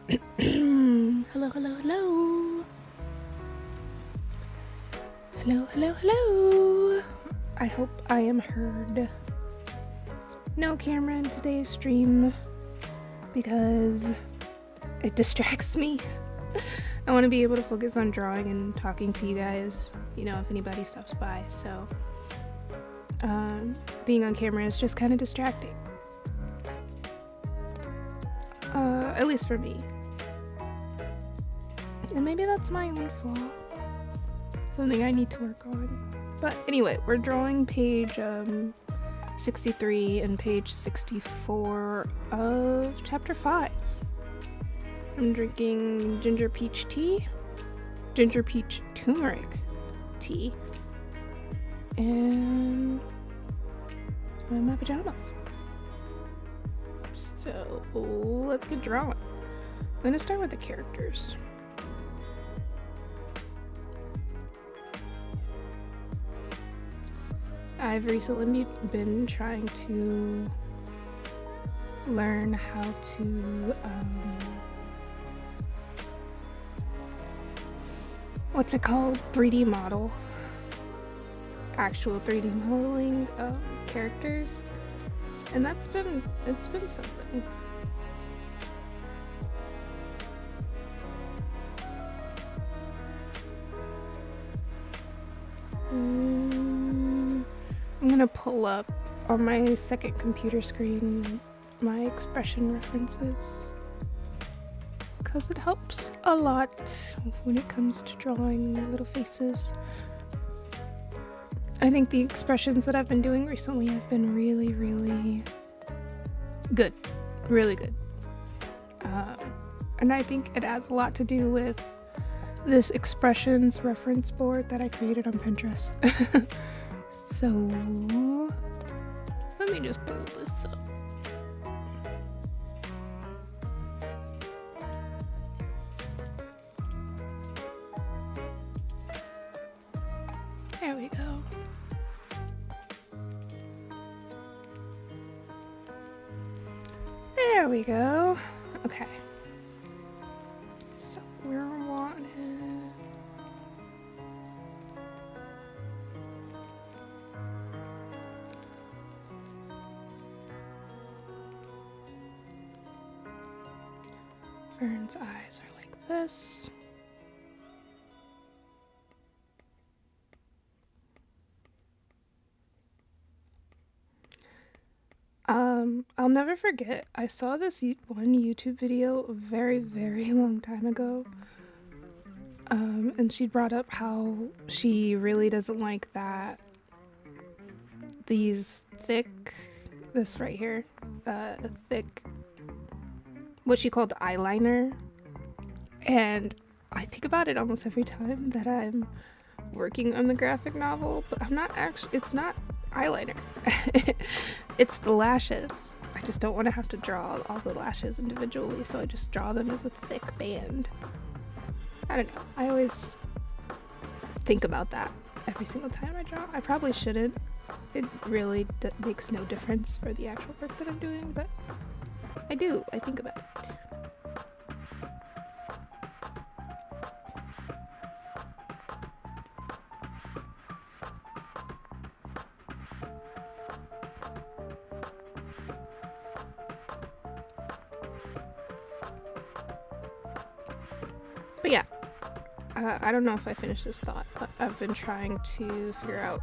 Hello, hello, hello. Hello, hello, hello. I hope I am heard. No camera in today's stream because it distracts me. I want to be able to focus on drawing and talking to you guys, you know, if anybody stops by. So being on camera is just kind of distracting. At least for me. And maybe that's my own fault. Something I need to work on. But anyway, we're drawing page 63 and page 64 of chapter 5. I'm drinking ginger peach turmeric tea, and I'm in my pajamas. So let's get drawing. I'm gonna start with the characters. I've recently been trying to learn how to what's it called? 3D model. Actual 3D modeling characters. And it's been something. I'm gonna pull up on my second computer screen my expression references because it helps a lot when it comes to drawing little faces. I think the expressions that I've been doing recently have been really, really good. Really good. And I think it has a lot to do with this expressions reference board that I created on Pinterest. So, let me just pull this up. There we go. There we go. Okay. So, we're wanting... Fern's eyes are like this. I'll never forget, I saw this one YouTube video a very, very long time ago. And she brought up how she really doesn't like that this right here, thick, what she called eyeliner. And I think about it almost every time that I'm working on the graphic novel, but I'm not actually, it's not eyeliner. It's the lashes. I just don't want to have to draw all the lashes individually, so I just draw them as a thick band. I don't know. I always think about that every single time I draw. I probably shouldn't. It really makes no difference for the actual work that I'm doing, but I do. I think about it. But yeah, I don't know if I finished this thought, but I've been trying to figure out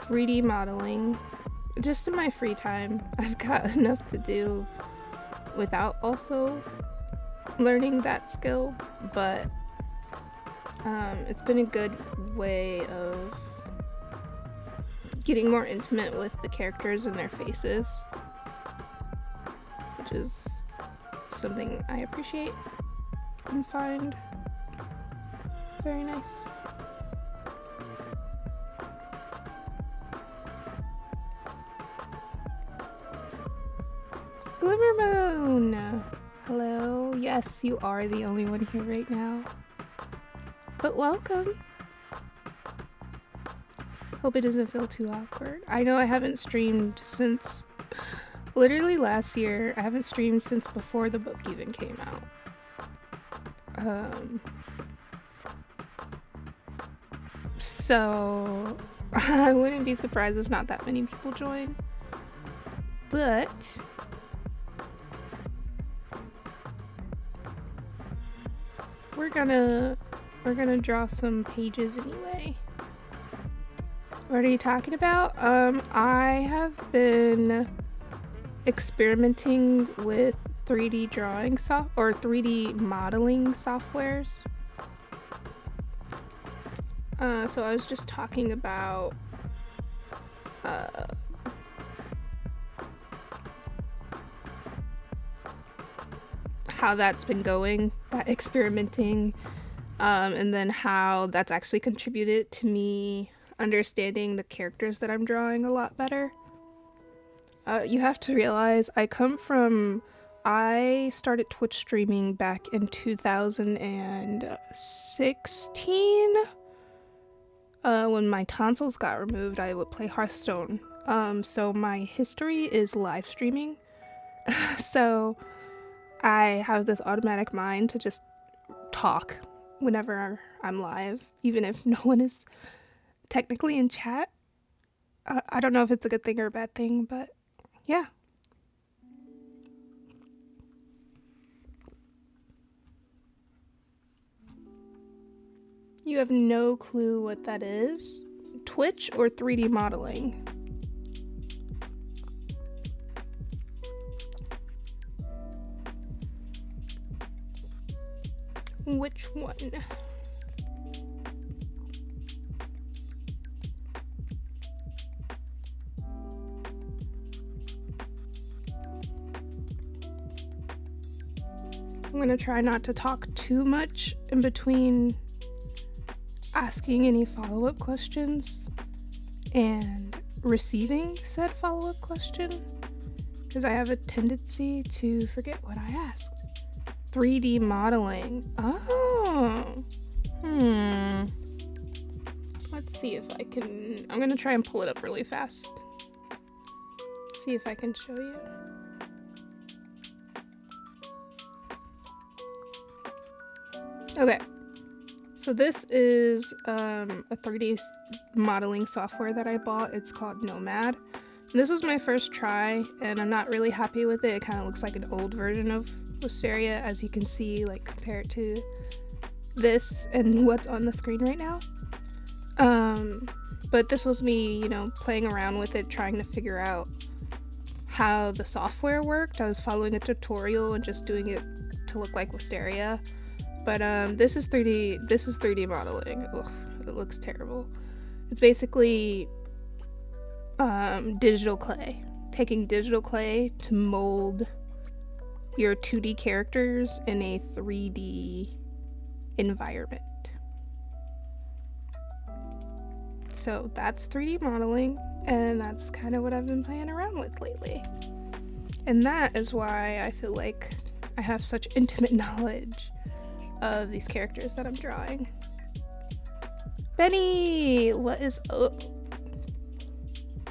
3D modeling just in my free time. I've got enough to do without also learning that skill, but it's been a good way of getting more intimate with the characters and their faces, which is something I appreciate and find very nice. Glimmermoon! Hello. Yes, you are the only one here right now. But welcome. Hope it doesn't feel too awkward. I know I haven't streamed since literally last year. I haven't streamed since before the book even came out. So I wouldn't be surprised if not that many people join. But we're gonna draw some pages anyway. What are you talking about? I have been experimenting with 3D drawing or 3D modeling softwares. So I was just talking about how that's been going, that experimenting, and then how that's actually contributed to me understanding the characters that I'm drawing a lot better. You have to realize I started Twitch streaming back in 2016. When my tonsils got removed, I would play Hearthstone. So my history is live streaming. So I have this automatic mind to just talk whenever I'm live, even if no one is technically in chat. I don't know if it's a good thing or a bad thing, but yeah. You have no clue what that is? Twitch or 3D modeling? Which one? I'm gonna try not to talk too much in between asking any follow-up questions and receiving said follow-up question, because I have a tendency to forget what I asked. 3D modeling. Oh. Let's see if I can... I'm gonna try and pull it up really fast. See if I can show you. Okay. So this is a 3D modeling software that I bought. It's called Nomad. And this was my first try, and I'm not really happy with it. It kind of looks like an old version of Wisteria, as you can see, like compare it to this and what's on the screen right now. But this was me, playing around with it, trying to figure out how the software worked. I was following a tutorial and just doing it to look like Wisteria. But this is 3D modeling. Ugh, it looks terrible. It's basically digital clay. Taking digital clay to mold your 2D characters in a 3D environment. So that's 3D modeling, and that's kind of what I've been playing around with lately. And that is why I feel like I have such intimate knowledge of these characters that I'm drawing. Benny, what is up?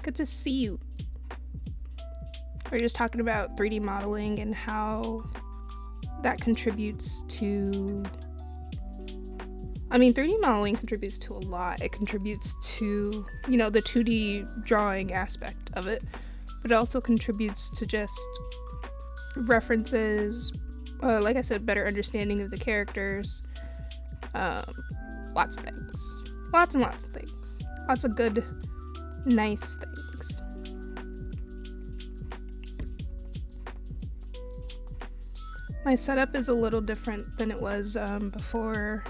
Good to see you. We're just talking about 3D modeling and how that contributes to... 3D modeling contributes to a lot. It contributes to, the 2D drawing aspect of it, but it also contributes to just references, like I said, better understanding of the characters, lots of things. Lots and lots of things. Lots of good, nice things. My setup is a little different than it was before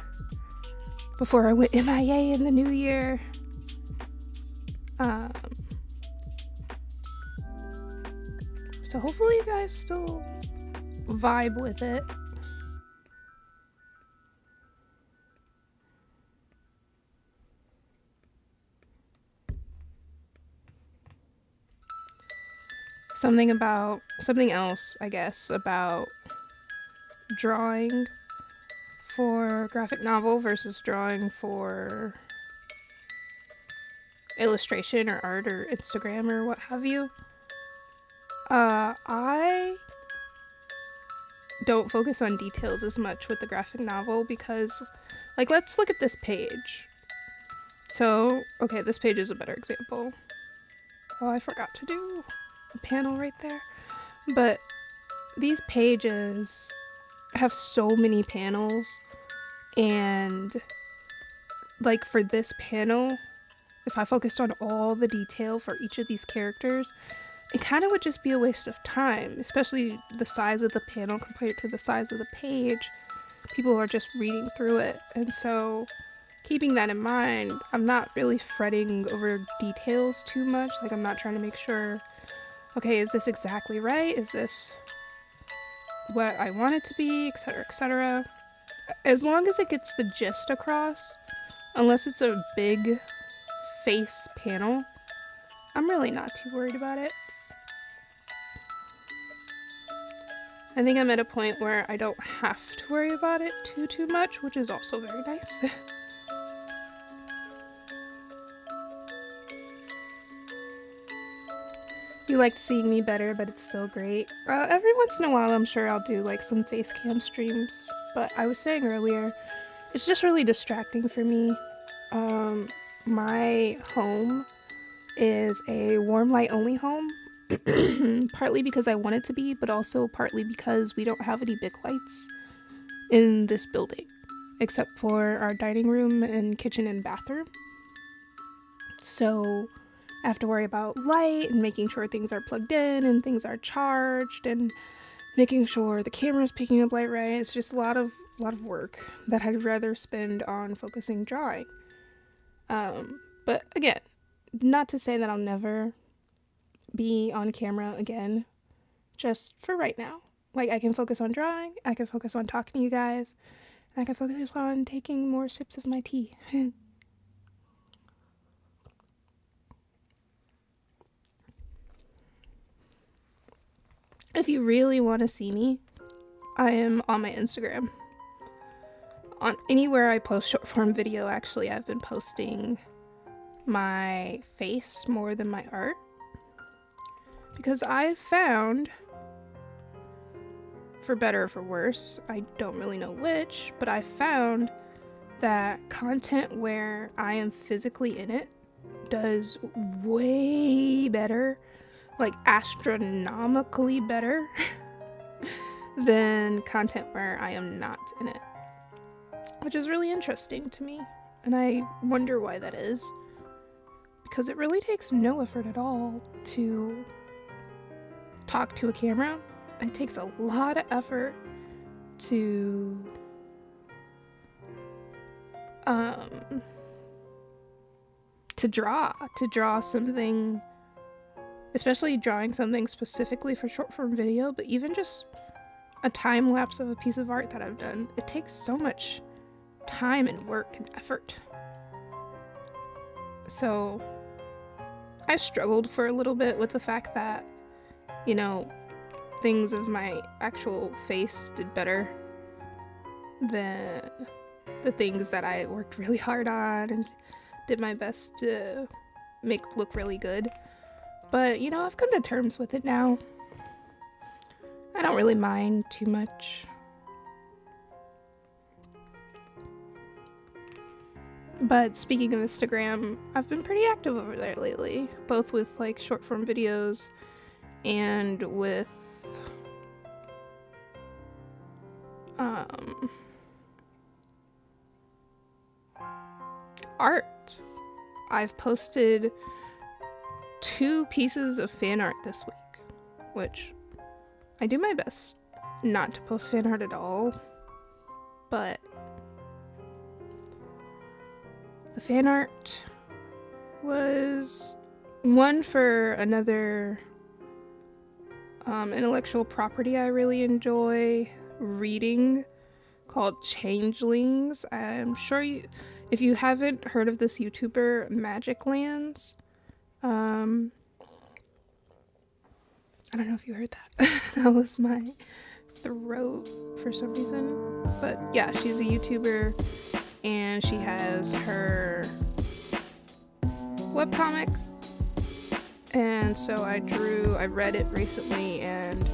I went MIA in the new year. So hopefully you guys still vibe with it. Something else, I guess, about drawing for graphic novel versus drawing for illustration or art or Instagram or what have you. I don't focus on details as much with the graphic novel because, like, let's look at this page. So, okay, this page is a better example. Oh, I forgot to do a panel right there. But these pages have so many panels, and like for this panel, if I focused on all the detail for each of these characters, it kind of would just be a waste of time, especially the size of the panel compared to the size of the page. People are just reading through it, and so keeping that in mind, I'm not really fretting over details too much. Like, I'm not trying to make sure, okay, is this exactly right? Is this what I want it to be, etc., etc. As long as it gets the gist across, unless it's a big face panel, I'm really not too worried about it. I think I'm at a point where I don't have to worry about it too much, which is also very nice. You liked seeing me better, but it's still great. Every once in a while, I'm sure I'll do like some face cam streams, but I was saying earlier, it's just really distracting for me. My home is a warm light only home, partly because I want it to be, but also partly because we don't have any big lights in this building, except for our dining room and kitchen and bathroom. So I have to worry about light and making sure things are plugged in and things are charged and making sure the camera's picking up light right. It's just a lot of work that I'd rather spend on focusing drawing. But again, not to say that I'll never be on camera again, just for right now. Like, I can focus on drawing, I can focus on talking to you guys, and I can focus on taking more sips of my tea. If you really want to see me, I am on my Instagram. On anywhere I post short form video, actually, I've been posting my face more than my art. Because I've found, for better or for worse, I don't really know which, but I found that content where I am physically in it does way better, like astronomically better, than content where I am not in it. Which is really interesting to me, and I wonder why that is. Because it really takes no effort at all to talk to a camera. It takes a lot of effort to draw something, especially drawing something specifically for short form video, but even just a time lapse of a piece of art that I've done. It takes so much time and work and effort. So I struggled for a little bit with the fact that, you know, things of my actual face did better than the things that I worked really hard on and did my best to make look really good. But, you know, I've come to terms with it now. I don't really mind too much. But speaking of Instagram, I've been pretty active over there lately, both with like short form videos and with art. I've posted 2 pieces of fan art this week, which I do my best not to post fan art at all, but the fan art was one for another intellectual property I really enjoy reading called Changelings. I'm sure if you haven't heard of this YouTuber, Magic Lands, I don't know if you heard that. That was my throat for some reason. But yeah, she's a YouTuber and she has her webcomic and so I read it recently, and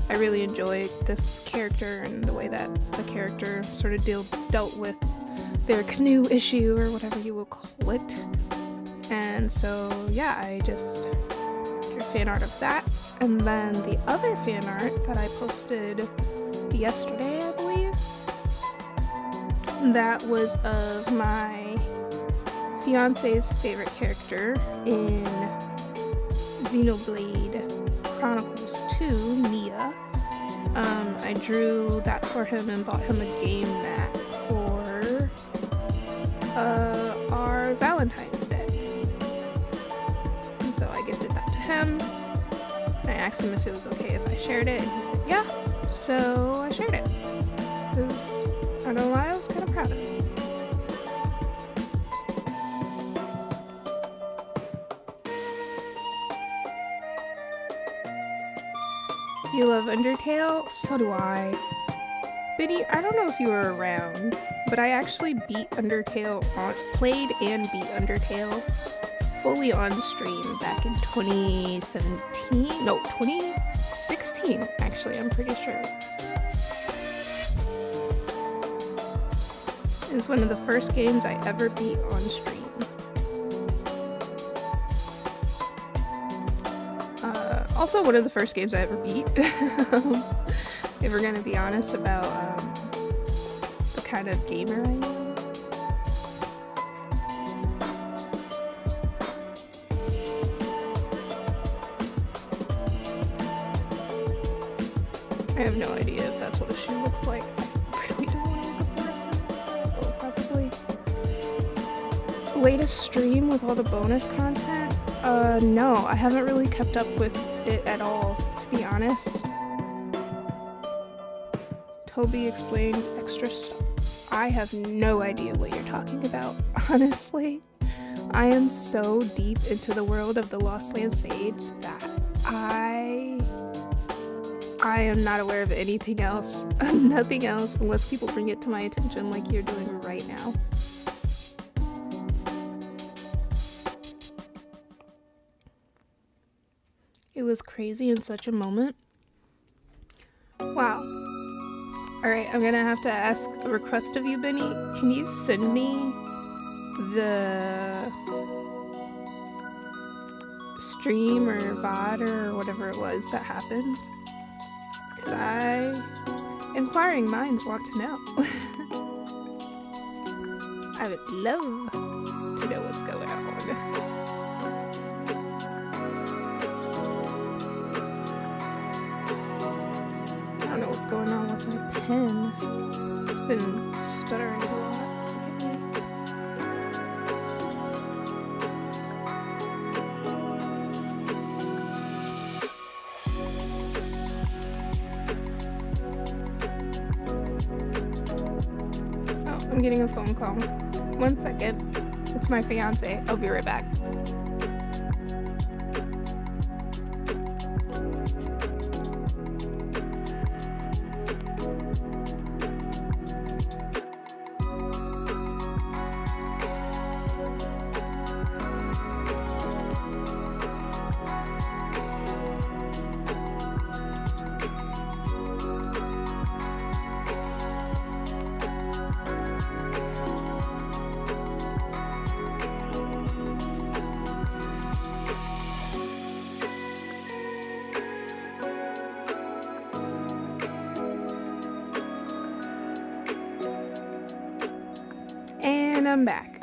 I really enjoyed this character and the way that the character sort of dealt with their canoe issue, or whatever you will call it. And so yeah, I just drew fan art of that. And then the other fan art that I posted yesterday, I believe, that was of my fiance's favorite character in Xenoblade Chronicles 2, Nia. I drew that for him and bought him a game mat for our Valentine's Day. And so I gifted that to him. I asked him if it was okay if I shared it, and he said yeah, so I shared it. Because, I don't know why, I was kind of proud of it. You love Undertale? So do I. Biddy, I don't know if you were around, but I actually played and beat Undertale fully on stream back in 2017? No, 2016, actually, I'm pretty sure. It's one of the first games I ever beat on stream. Also one of the first games I ever beat. If we're gonna be honest about the kind of gamer I am. I have no idea if that's what a shoe looks like. I really don't want to look up the reference. Oh, probably. Latest stream with all the bonus content? No, I haven't really kept up with it at all, to be honest. Toby explained extra stuff. I have no idea what you're talking about, honestly. I am so deep into the world of the Lost Land Sage that I am not aware of anything else. Nothing else, unless people bring it to my attention like you're doing right now. It was crazy in such a moment. Wow. Alright, I'm gonna have to ask a request of you, Benny. Can you send me the stream or VOD or whatever it was that happened? Because inquiring minds want to know. I would love to know what's going on. I don't know what's going on with my pen. It's been stuttering a lot. I'm getting a phone call. 1 second. It's my fiance. I'll be right back. And I'm back.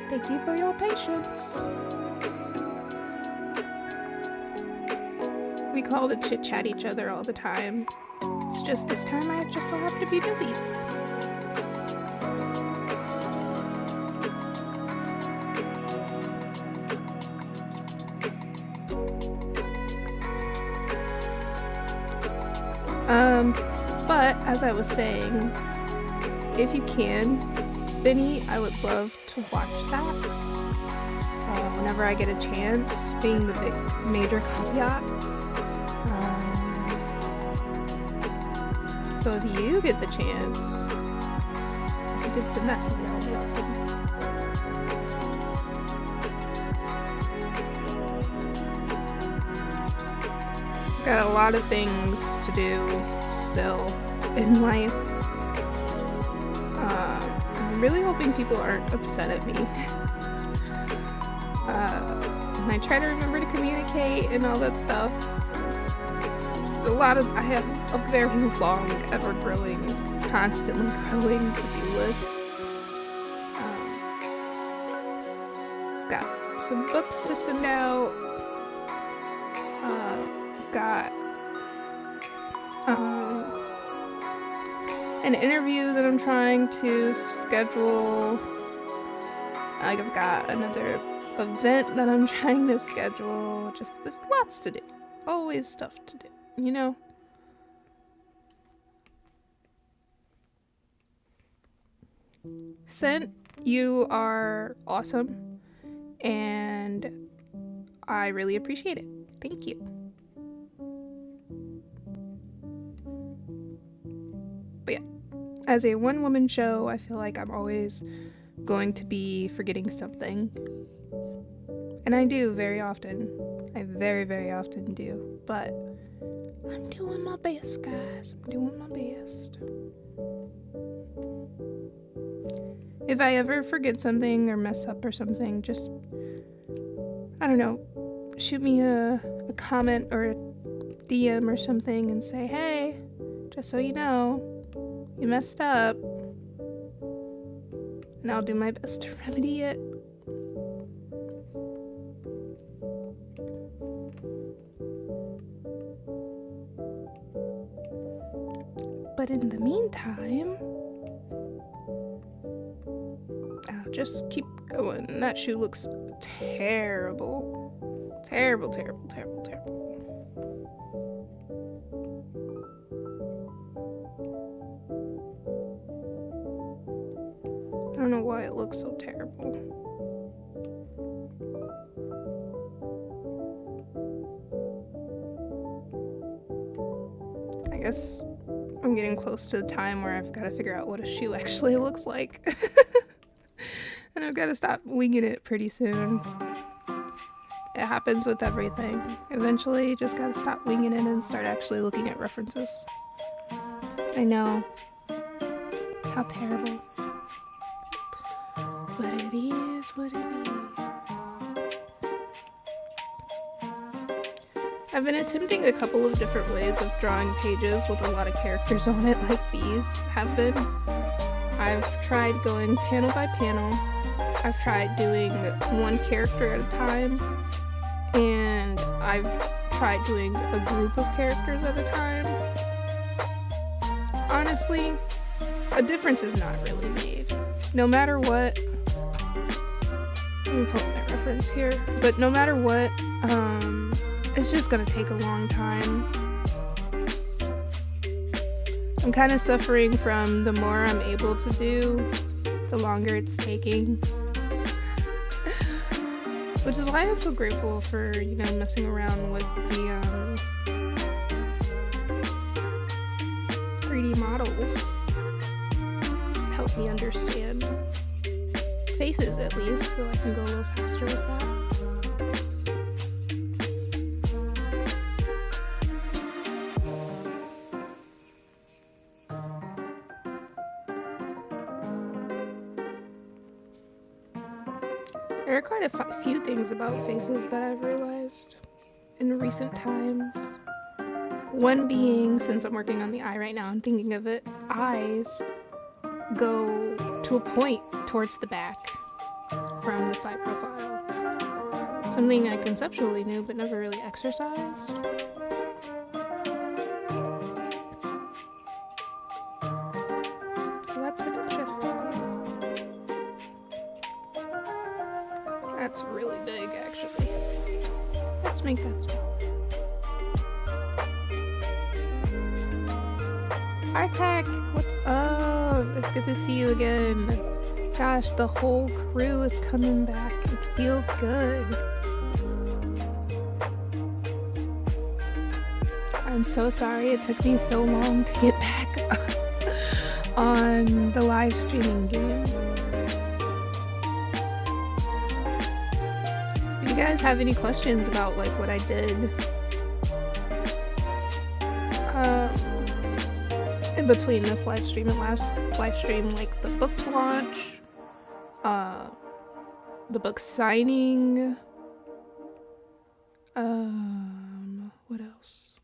Thank you for your patience. We call to chit-chat each other all the time. It's just this time I just so happen to be busy. But as I was saying, if you can, Benny, I would love to watch that whenever I get a chance, being the big major caveat. So if you get the chance, if you could send that to me, that would be awesome. Got a lot of things to do still in life. I'm really hoping people aren't upset at me. And I try to remember to communicate and all that stuff. I have a very long, ever-growing, constantly growing to-do list. I've got some books to send out. I've got an interview that I'm trying to schedule. I've got another event that I'm trying to schedule. Just, there's lots to do. Always stuff to do, you know? Scent, you are awesome, and I really appreciate it. Thank you. But yeah, as a one-woman show, I feel like I'm always going to be forgetting something. And I do very often. I very, very often do. But I'm doing my best, guys. I'm doing my best. If I ever forget something or mess up or something, just, I don't know, shoot me a comment or a DM or something and say, hey, just so you know, you messed up. And I'll do my best to remedy it. But in the meantime, I'll just keep going. That shoe looks terrible. Terrible, terrible, terrible, terrible. I don't know why it looks so terrible. I guess I'm getting close to the time where I've got to figure out what a shoe actually looks like. And I've got to stop winging it pretty soon. It happens with everything. Eventually, you just got to stop winging it and start actually looking at references. I know. How terrible. But it is what it is. I've been attempting a couple of different ways of drawing pages with a lot of characters on it, like these have been. I've tried going panel by panel. I've tried doing one character at a time. And I've tried doing a group of characters at a time. Honestly, a difference is not really made. No matter what, let me pull up my reference here, but no matter what, it's just gonna take a long time. I'm kind of suffering from the more I'm able to do, the longer it's taking. Which is why I'm so grateful for, messing around with the 3D models. It's helped me understand faces, at least, so I can go a little faster with that. There are quite a few things about faces that I've realized in recent times. One being, since I'm working on the eye right now and thinking of it, eyes go to a point towards the back from the side profile. Something I conceptually knew but never really exercised. So that's been interesting. That's really big, actually. Let's make that small. Artek, what's up? It's good to see you again. Gosh, the whole crew is coming back. It feels good. I'm so sorry it took me so long to get back on the live streaming game. If you guys have any questions about what I did, between this live stream and last live stream, like the book launch, the book signing, what else?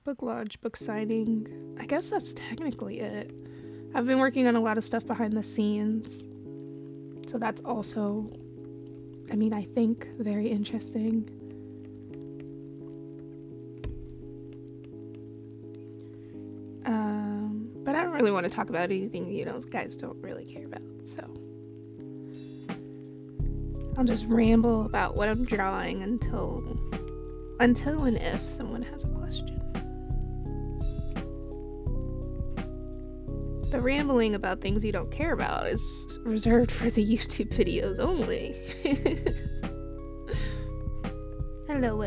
Book launch, book signing. I guess that's technically it. I've been working on a lot of stuff behind the scenes, so that's also, I mean, I think very interesting. But I don't really want to talk about anything, you know, guys don't really care about, so I'll just ramble about what I'm drawing until and if someone has a question. The rambling about things you don't care about is reserved for the YouTube videos only. Hello.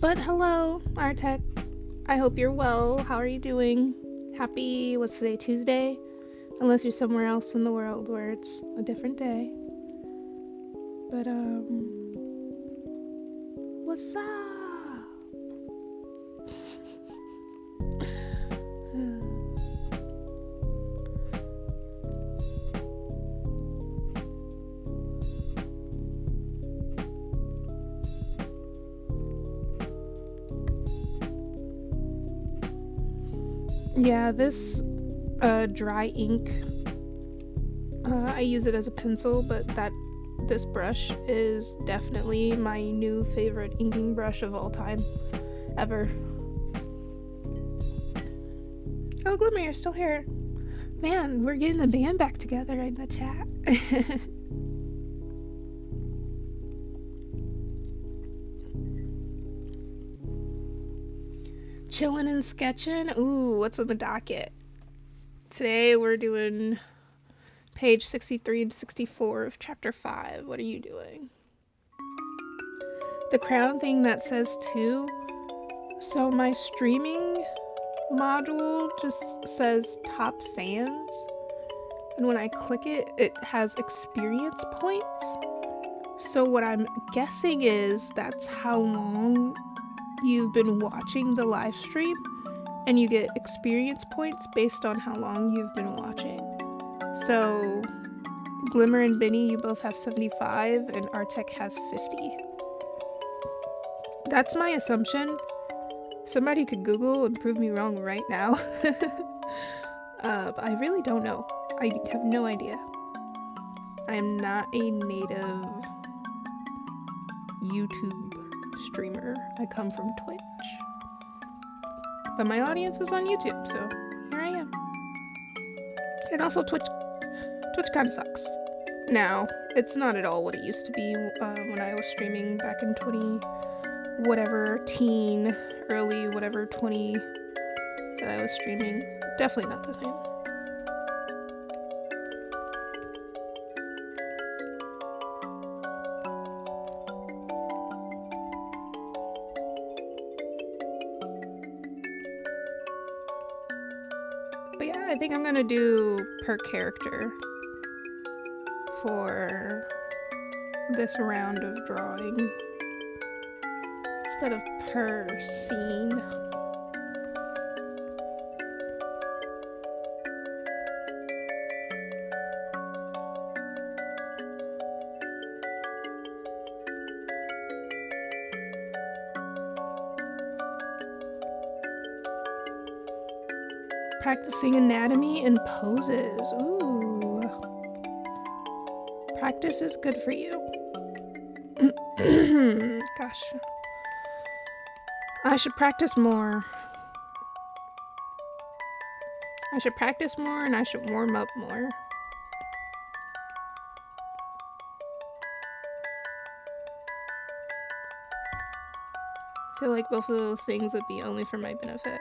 But hello, Artec. I hope you're well. How are you doing? Happy, what's today, Tuesday? Unless you're somewhere else in the world where it's a different day. But, what's up? Yeah, this dry ink, I use it as a pencil, but this brush is definitely my new favorite inking brush of all time, ever. Oh, Glimmer, you're still here. Man, we're getting the band back together in the chat. Chillin' and sketching. Ooh, what's on the docket? Today we're doing page 63 to 64 of chapter 5. What are you doing? The crown thing that says 2. So my streaming module just says top fans. And when I click it, it has experience points. So what I'm guessing is that's how long you've been watching the live stream, and you get experience points based on how long you've been watching. So Glimmer and Benny, you both have 75 and Artec has 50. That's my assumption. Somebody could Google and prove me wrong right now. But I really don't know. I have no idea. I am not a native YouTube streamer. I come from Twitch. But my audience is on YouTube, so here I am. And also Twitch kind of sucks. Now, it's not at all what it used to be when I was streaming back in 20 whatever teen, early whatever 20 that I was streaming. Definitely not the same. But yeah, I think I'm gonna do per character for this round of drawing instead of per scene. Practicing anatomy and poses. Ooh. Practice is good for you. Gosh. I should practice more. I should practice more and I should warm up more. I feel like both of those things would be only for my benefit.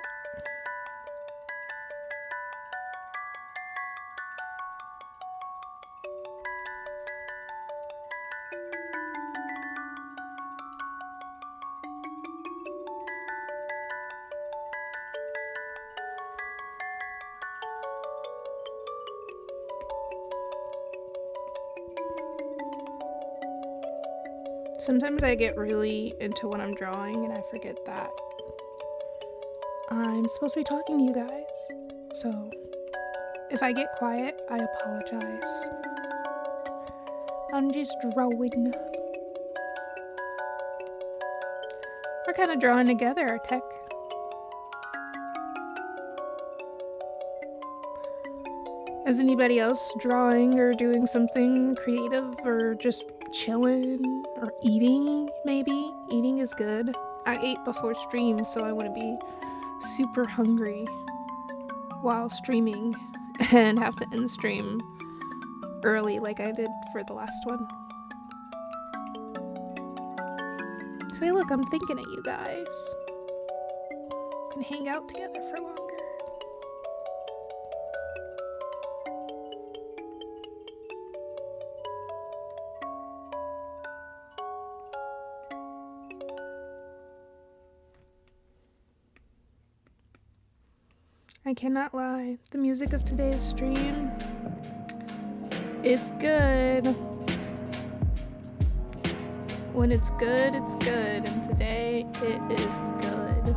Sometimes I get really into what I'm drawing and I forget that I'm supposed to be talking to you guys. So if I get quiet, I apologize. I'm just drawing. We're kind of drawing together, our tech. Is anybody else drawing or doing something creative or just chilling or eating, maybe? Eating is good. I ate before stream, so I wouldn't be super hungry while streaming and have to end stream early like I did for the last one. Say, look, I'm thinking of you guys. We can hang out together for longer. I cannot lie, the music of today's stream is good. When it's good, and today it is good.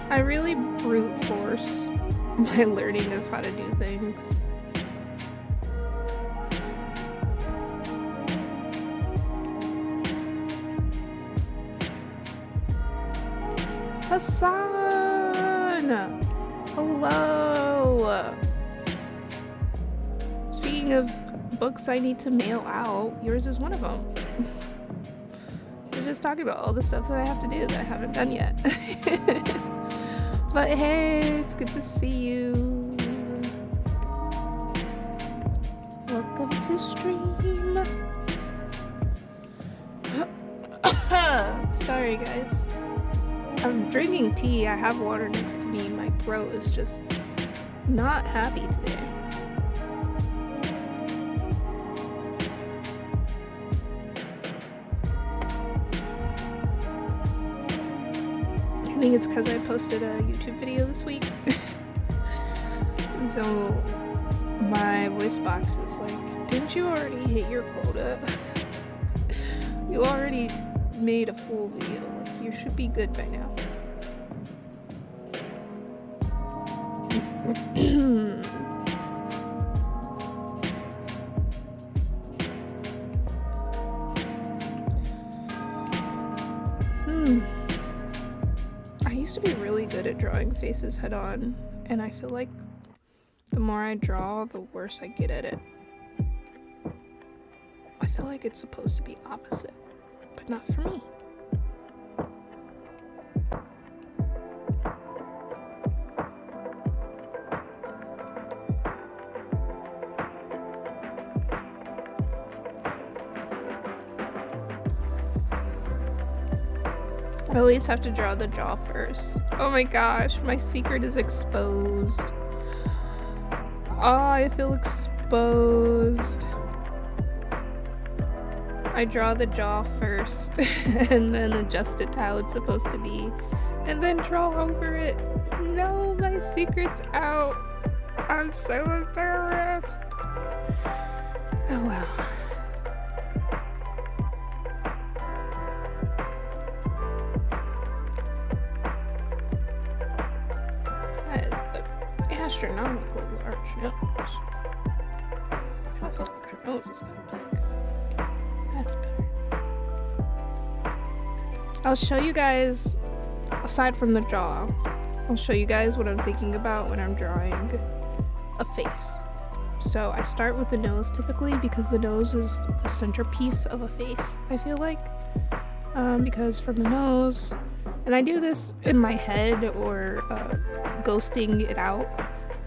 I really brute force my learning of how to do things. Hassan! Hello! Speaking of books I need to mail out, yours is one of them. I was just talking about all the stuff that I have to do that I haven't done yet. But hey, it's good to see you. Welcome to stream. Sorry guys. I'm drinking tea. I have water next to me. My throat is just not happy today. I think it's because I posted a YouTube video this week. And so my voice box is like, didn't you already hit your quota? You already made a full video. Like, you should be good by now. I used to be really good at drawing faces head on, and I feel like the more I draw, the worse I get at it. I feel like it's supposed to be opposite, but not for me. I always have to draw the jaw first. Oh my gosh, my secret is exposed. Oh, I feel exposed. I draw the jaw first and then adjust it to how it's supposed to be and then draw over it. No, my secret's out. I'm so embarrassed. Oh well. Astronomically large nose. I feel like her nose is that big. That's better. I'll show you guys, aside from the jaw, I'll show you guys what I'm thinking about when I'm drawing a face. So I start with the nose typically because the nose is the centerpiece of a face, I feel like. Because from the nose, and I do this in my head or ghosting it out,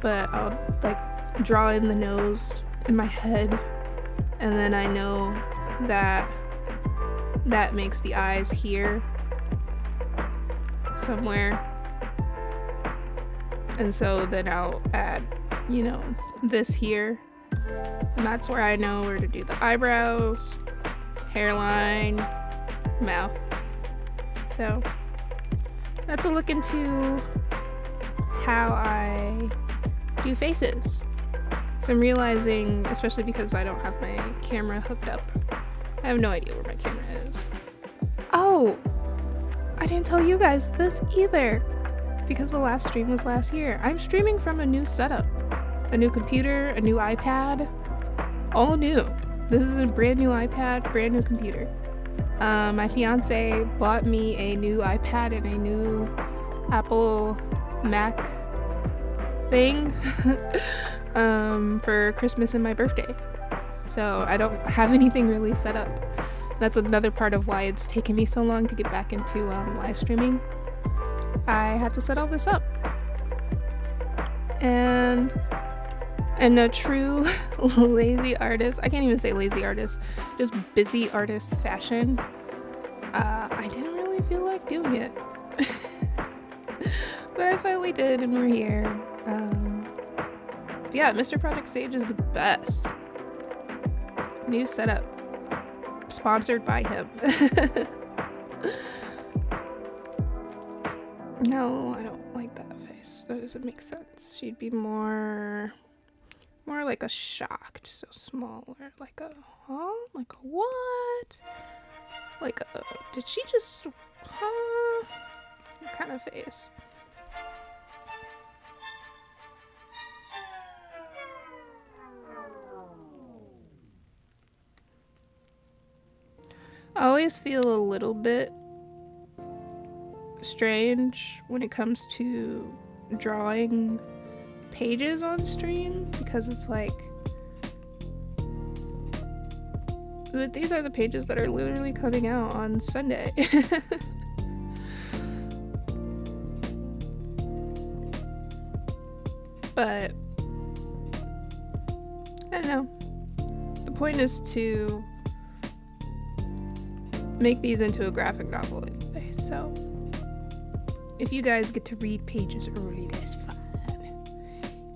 but I'll like draw in the nose in my head, and then I know that that makes the eyes here somewhere, and so then I'll add, you know, this here, And that's where I know where to do the eyebrows, hairline, mouth. So that's a look into how I do faces. So I'm realizing, especially because I don't have my camera hooked up, I have no idea where my camera is. Oh, I didn't tell you guys this either, because the last stream was last year. I'm streaming from a new setup, a new computer, a new iPad, all new. This is a brand new iPad, brand new computer. My fiance bought me a new iPad and a new Apple Mac thing for Christmas and my birthday. So I don't have anything really set up. That's another part of why it's taken me so long to get back into live streaming. I had to set all this up. And in a true lazy artist, I can't even say lazy artist, just busy artist fashion, I didn't really feel like doing it. But I finally did, and we're here. Yeah, Mr. Project Sage is the best. New setup. Sponsored by him. No, I don't like that face. That doesn't make sense. She'd be more like a shocked, so smaller. Like a, huh? Like a what? Like a, did she just, huh? What kind of face? I always feel a little bit strange when it comes to drawing pages on stream, because it's like, but these are the pages that are literally coming out on Sunday. But I don't know. The point is to make these into a graphic novel anyway, so if you guys get to read pages early, that's fine.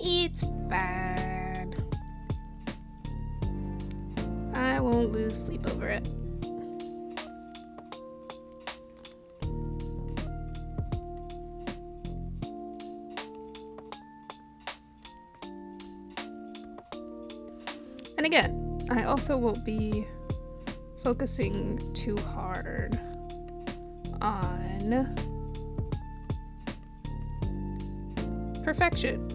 It's fine. I won't lose sleep over it. And again, I also won't be focusing too hard on perfection.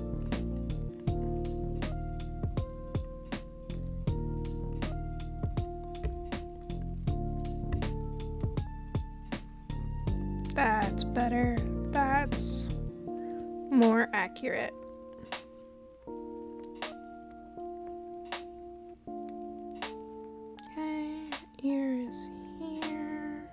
That's better. That's more accurate. Okay, ear is here.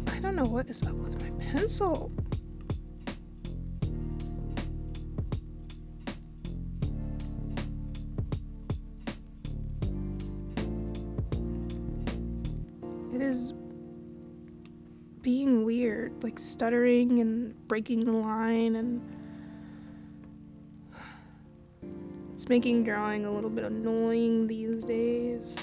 I don't know what is up with my pencil. It is being weird, like stuttering and breaking the line, and it's making drawing a little bit annoying these days.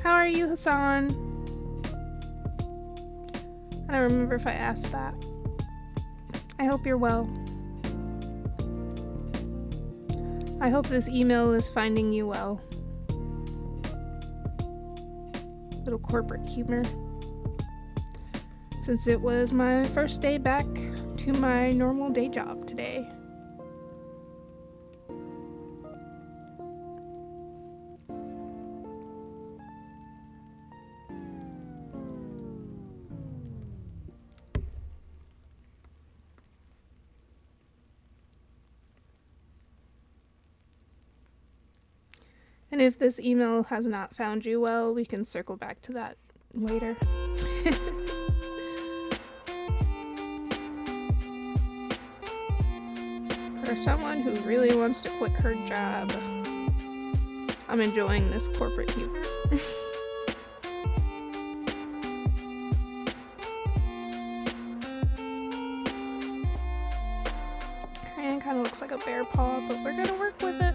How are you, Hassan? I don't remember if I asked that. I hope you're well. I hope this email is finding you well. Little corporate humor. Since it was my first day back to my normal day job today. And if this email has not found you well, we can circle back to that later. For someone who really wants to quit her job, I'm enjoying this corporate humor. Her hand kind of looks like a bear paw, but we're gonna work with it.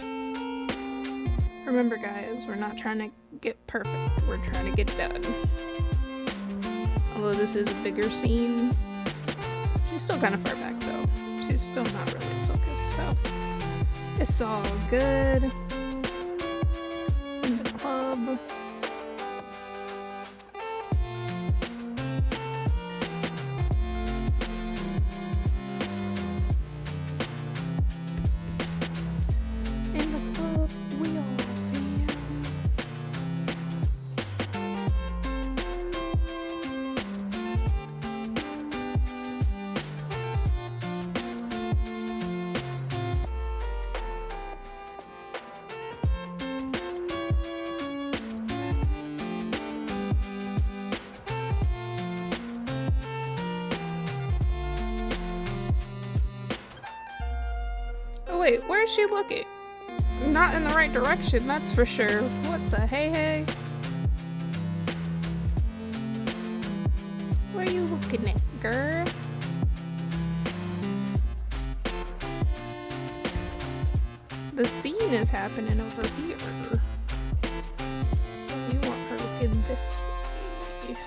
Remember guys, we're not trying to get perfect, we're trying to get done. Although this is a bigger scene, she's still kind of far back though. She's still not really focused, so it's all good. In the club. In the club, we all fam. Oh wait, where's she looking? Not in the right direction, that's for sure. What the hey? Where are you looking at, girl? The scene is happening over here. So we want her looking this way.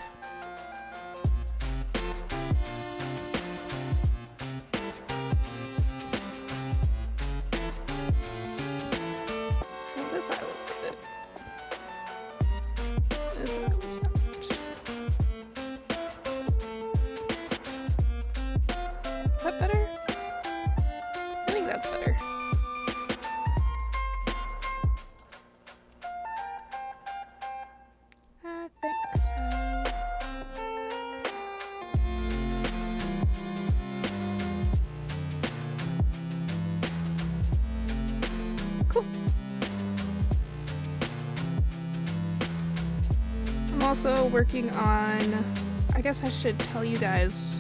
Well, this eye was good. This eye was not. Is that better? I think that's better. I think so. Cool. I'm also working on, I guess I should tell you guys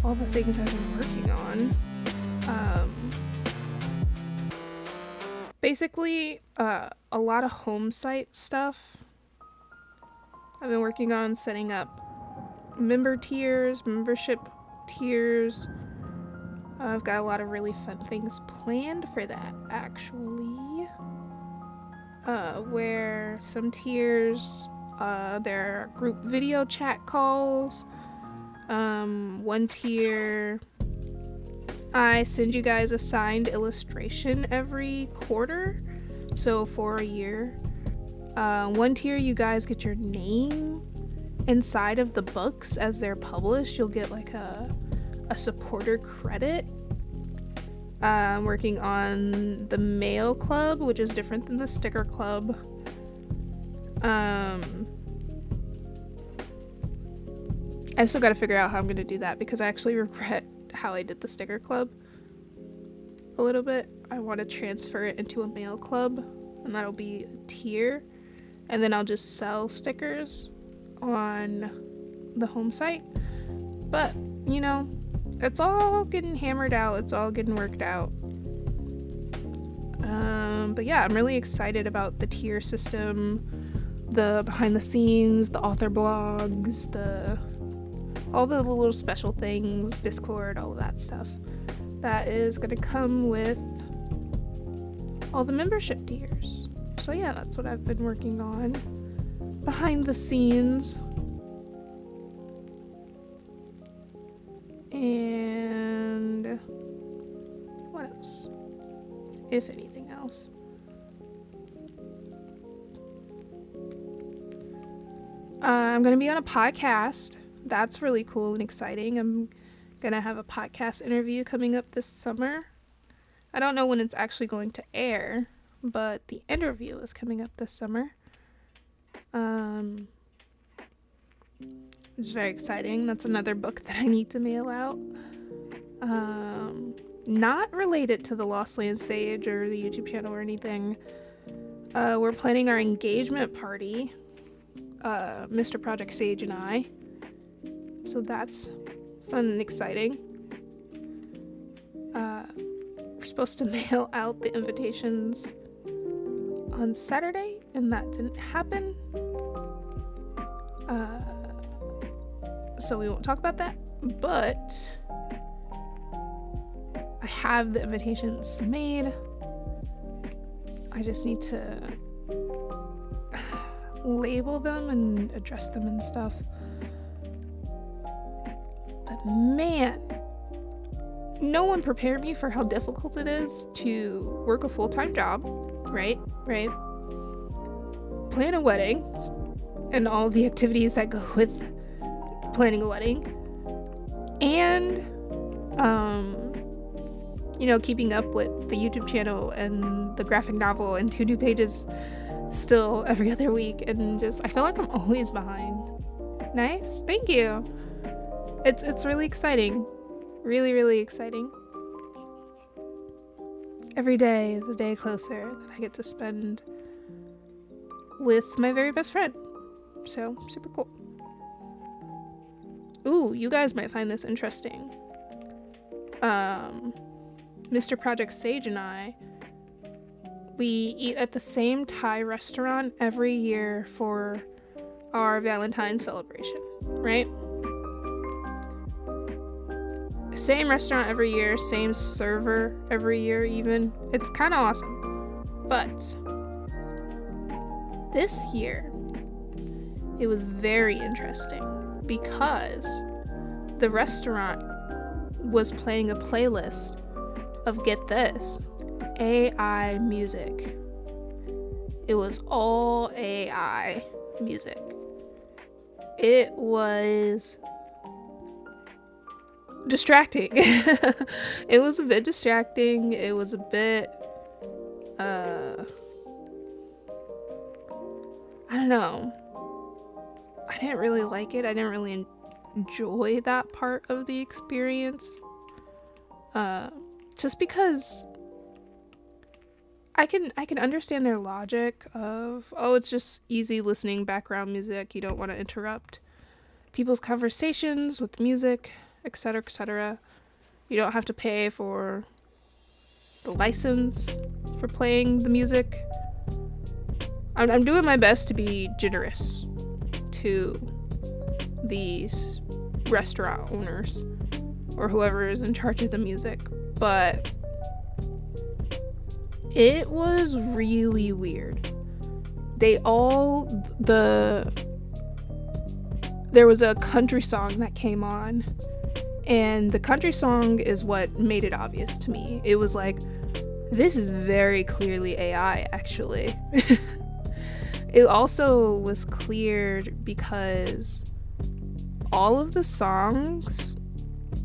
all the things I've been working on. Basically, a lot of home site stuff. I've been working on setting up member tiers, membership tiers. I've got a lot of really fun things planned for that, actually. Where some tiers, there are group video chat calls. One tier, I send you guys a signed illustration every quarter, so for a year. One tier, you guys get your name inside of the books as they're published. You'll get like a supporter credit. I'm working on the mail club, which is different than the sticker club. I still gotta figure out how I'm gonna do that because I actually regret how I did the sticker club a little bit. I want to transfer it into a mail club, and that'll be a tier, and then I'll just sell stickers on the home site. But you know, it's all getting hammered out, it's all getting worked out. But yeah, I'm really excited about the tier system, the behind the scenes, the author blogs, all the little special things, Discord, all of that stuff that is gonna come with all the membership tiers. So yeah, that's what I've been working on behind the scenes. And what else? If anything else. I'm gonna be on a podcast. That's really cool and exciting. I'm gonna have a podcast interview coming up this summer. I don't know when it's actually going to air, but the interview is coming up this summer. It's very exciting. That's another book that I need to mail out. Not related to the Lost Land Sage or the YouTube channel or anything. We're planning our engagement party, Mr. Project Sage and I. So that's fun and exciting. supposed to mail out the invitations on Saturday, and that didn't happen. So we won't talk about that, but I have the invitations made. I just need to label them and address them and stuff. But man, no one prepared me for how difficult it is to work a full-time job, right? Plan a wedding and all the activities that go with planning a wedding, and keeping up with the YouTube channel and the graphic novel and 2 new pages still every other week, and just I feel like I'm always behind. Nice, thank you. It's really exciting, really exciting. Every day is a day closer that I get to spend with my very best friend, so super cool. Ooh, you guys might find this interesting. Mr. Project Sage and I, we eat at the same Thai restaurant every year for our Valentine's celebration, right? Same restaurant every year, same server every year even. It's kind of awesome. But this year, it was very interesting because the restaurant was playing a playlist of, get this, AI music. It was all AI music. It was distracting. It was a bit distracting. It was a bit I don't know. I didn't really like it. I didn't really enjoy that part of the experience. Just because I can understand their logic of, it's just easy listening background music. You don't want to interrupt people's conversations with music, etc., etc. You don't have to pay for the license for playing the music. I'm doing my best to be generous to these restaurant owners or whoever is in charge of the music, but it was really weird. There was a country song that came on, and the country song is what made it obvious to me. It was like, this is very clearly AI, actually. It also was cleared because all of the songs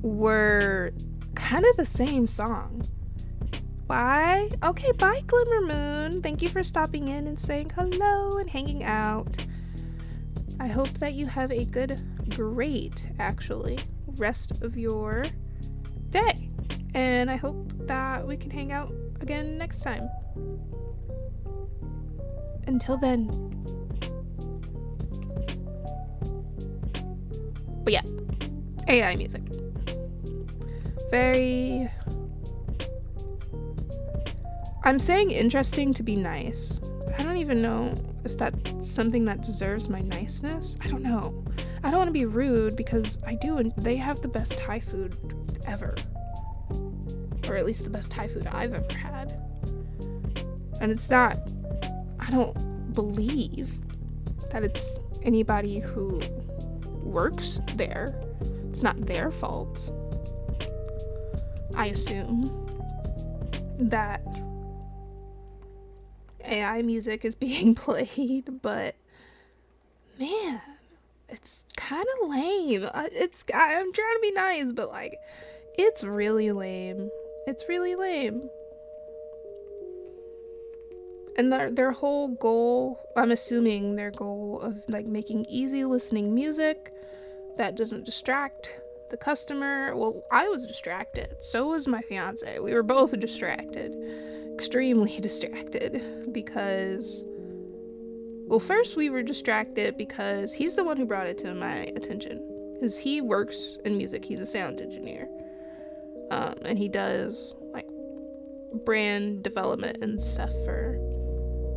were kind of the same song. Bye. Okay, bye, Glimmer Moon. Thank you for stopping in and saying hello and hanging out. I hope that you have a great, actually, rest of your day. And I hope that we can hang out again next time. Until then. But yeah, AI music. I'm saying interesting to be nice. I don't even know if that's something that deserves my niceness. I don't know. I don't want to be rude because I do, and they have the best Thai food ever. Or at least the best Thai food I've ever had. And it's not, I don't believe that it's anybody who works there. It's not their fault. I assume that AI music is being played, but man, it's kind of lame. I'm trying to be nice, but like, it's really lame. It's really lame. And their whole goal, I'm assuming their goal of like making easy listening music that doesn't distract the customer. Well, I was distracted. So was my fiance. We were both distracted. Extremely distracted because, well, first we were distracted because he's the one who brought it to my attention, because he works in music. He's a sound engineer, and he does like brand development and stuff for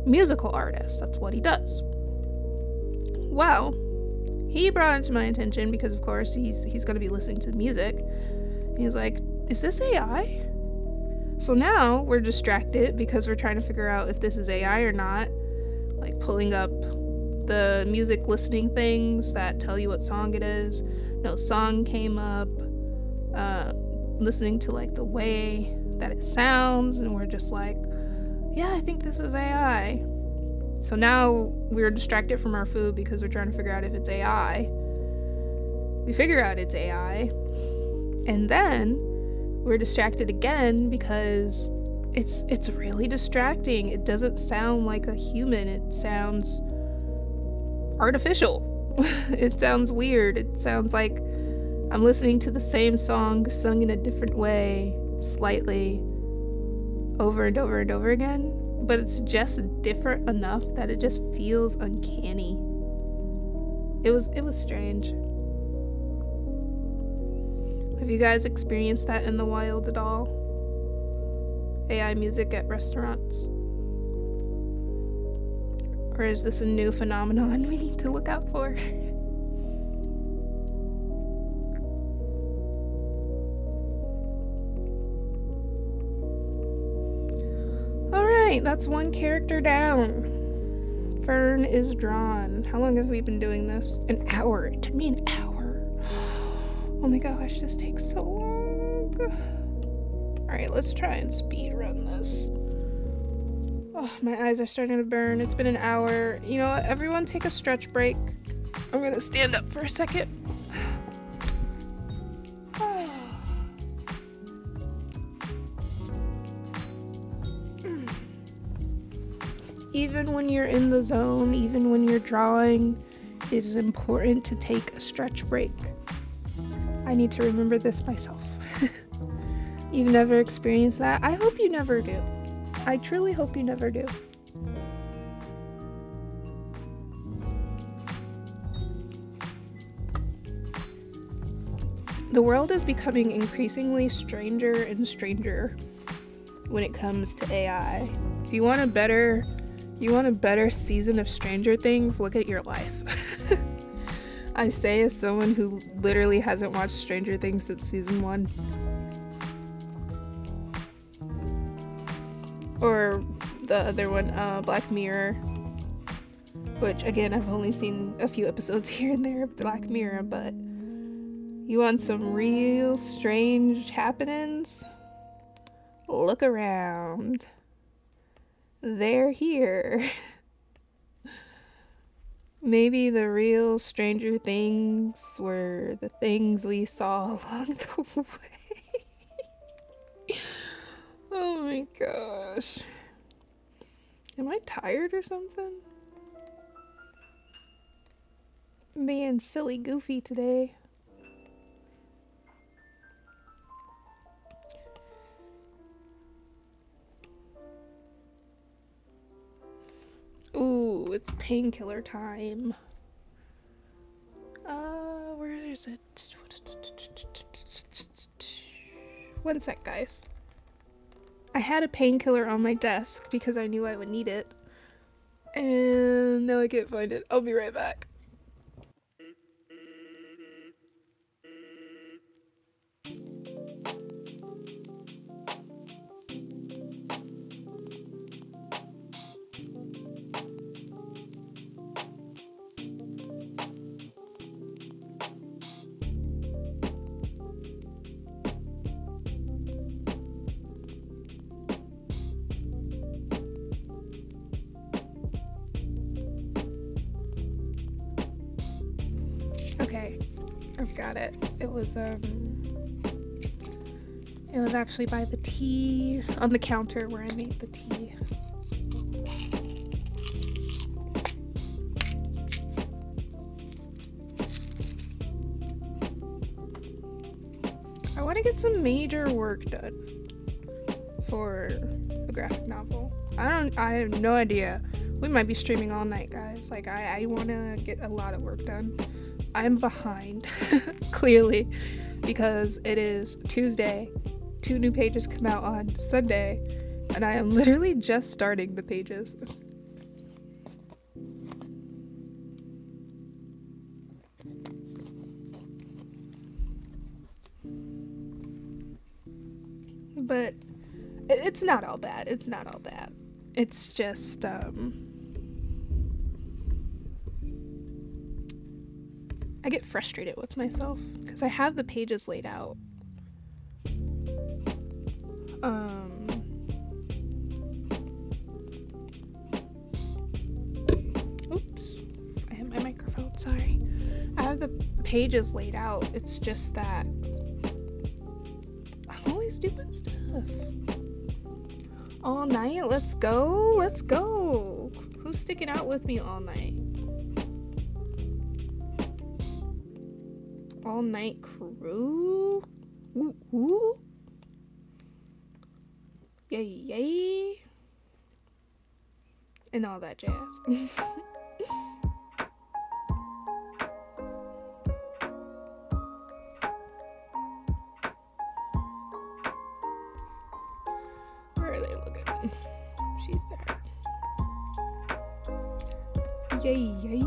musical artists. That's what he does. Well, he brought it to my attention because, of course, he's going to be listening to music. And he's like, is this AI? So now we're distracted because we're trying to figure out if this is AI or not. Like pulling up the music listening things that tell you what song it is. No song came up. Listening to like the way that it sounds, and we're just like, yeah, I think this is AI. So now we're distracted from our food because we're trying to figure out if it's AI. We figure out it's AI, and then we're distracted again because it's really distracting. It doesn't sound like a human. It sounds artificial. It sounds weird. It sounds like I'm listening to the same song sung in a different way, slightly, over and over and over again, but it's just different enough that it just feels uncanny. It was strange. Have you guys experienced that in the wild at all? AI music at restaurants? Or is this a new phenomenon we need to look out for? Alright, that's one character down. Fern is drawn. How long have we been doing this? An hour. It took me an hour. Oh my gosh, this takes so long. Alright, let's try and speed run this. Oh, my eyes are starting to burn. It's been an hour. You know what? Everyone take a stretch break. I'm gonna stand up for a second. Even when you're in the zone, even when you're drawing, it is important to take a stretch break. I need to remember this myself. You've never experienced that? I hope you never do. I truly hope you never do. The world is becoming increasingly stranger and stranger when it comes to AI. If you want a better season of Stranger Things, look at your life. I say as someone who literally hasn't watched Stranger Things since season 1. Or the other one, Black Mirror. Which, again, I've only seen a few episodes here and there of Black Mirror, but you want some real strange happenings? Look around. They're here. Maybe the real Stranger Things were the things we saw along the way. Oh my gosh. Am I tired or something? I'm being silly goofy today. Ooh, it's painkiller time. Where is it? One sec, guys. I had a painkiller on my desk because I knew I would need it. And now I can't find it. I'll be right back. Okay, I've got it. It was actually by the tea on the counter where I made the tea. I want to get some major work done for the graphic novel. I have no idea. We might be streaming all night, guys. Like, I want to get a lot of work done. I'm behind, clearly, because it is Tuesday. 2 new pages come out on Sunday, And I am literally just starting the pages. But it's not all bad. It's not all bad. It's just, I get frustrated with myself because I have the pages laid out. Oops. I hit my microphone. Sorry. I have the pages laid out. It's just that I'm always doing stuff. All night? Let's go. Let's go. Who's sticking out with me all night? All night crew? Ooh, ooh. Yay, yay. And all that jazz. Where are they looking? She's there. Yay, yay.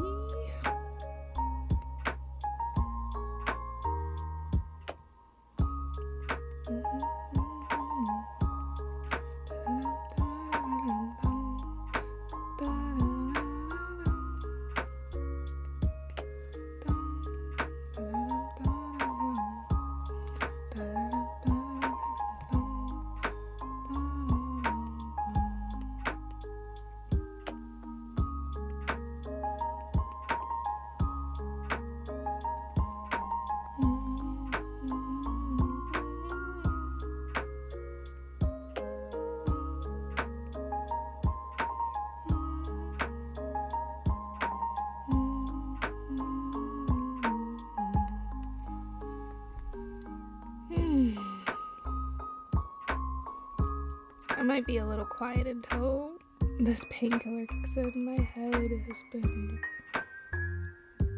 I might be a little quiet until this painkiller kicks in. My head has been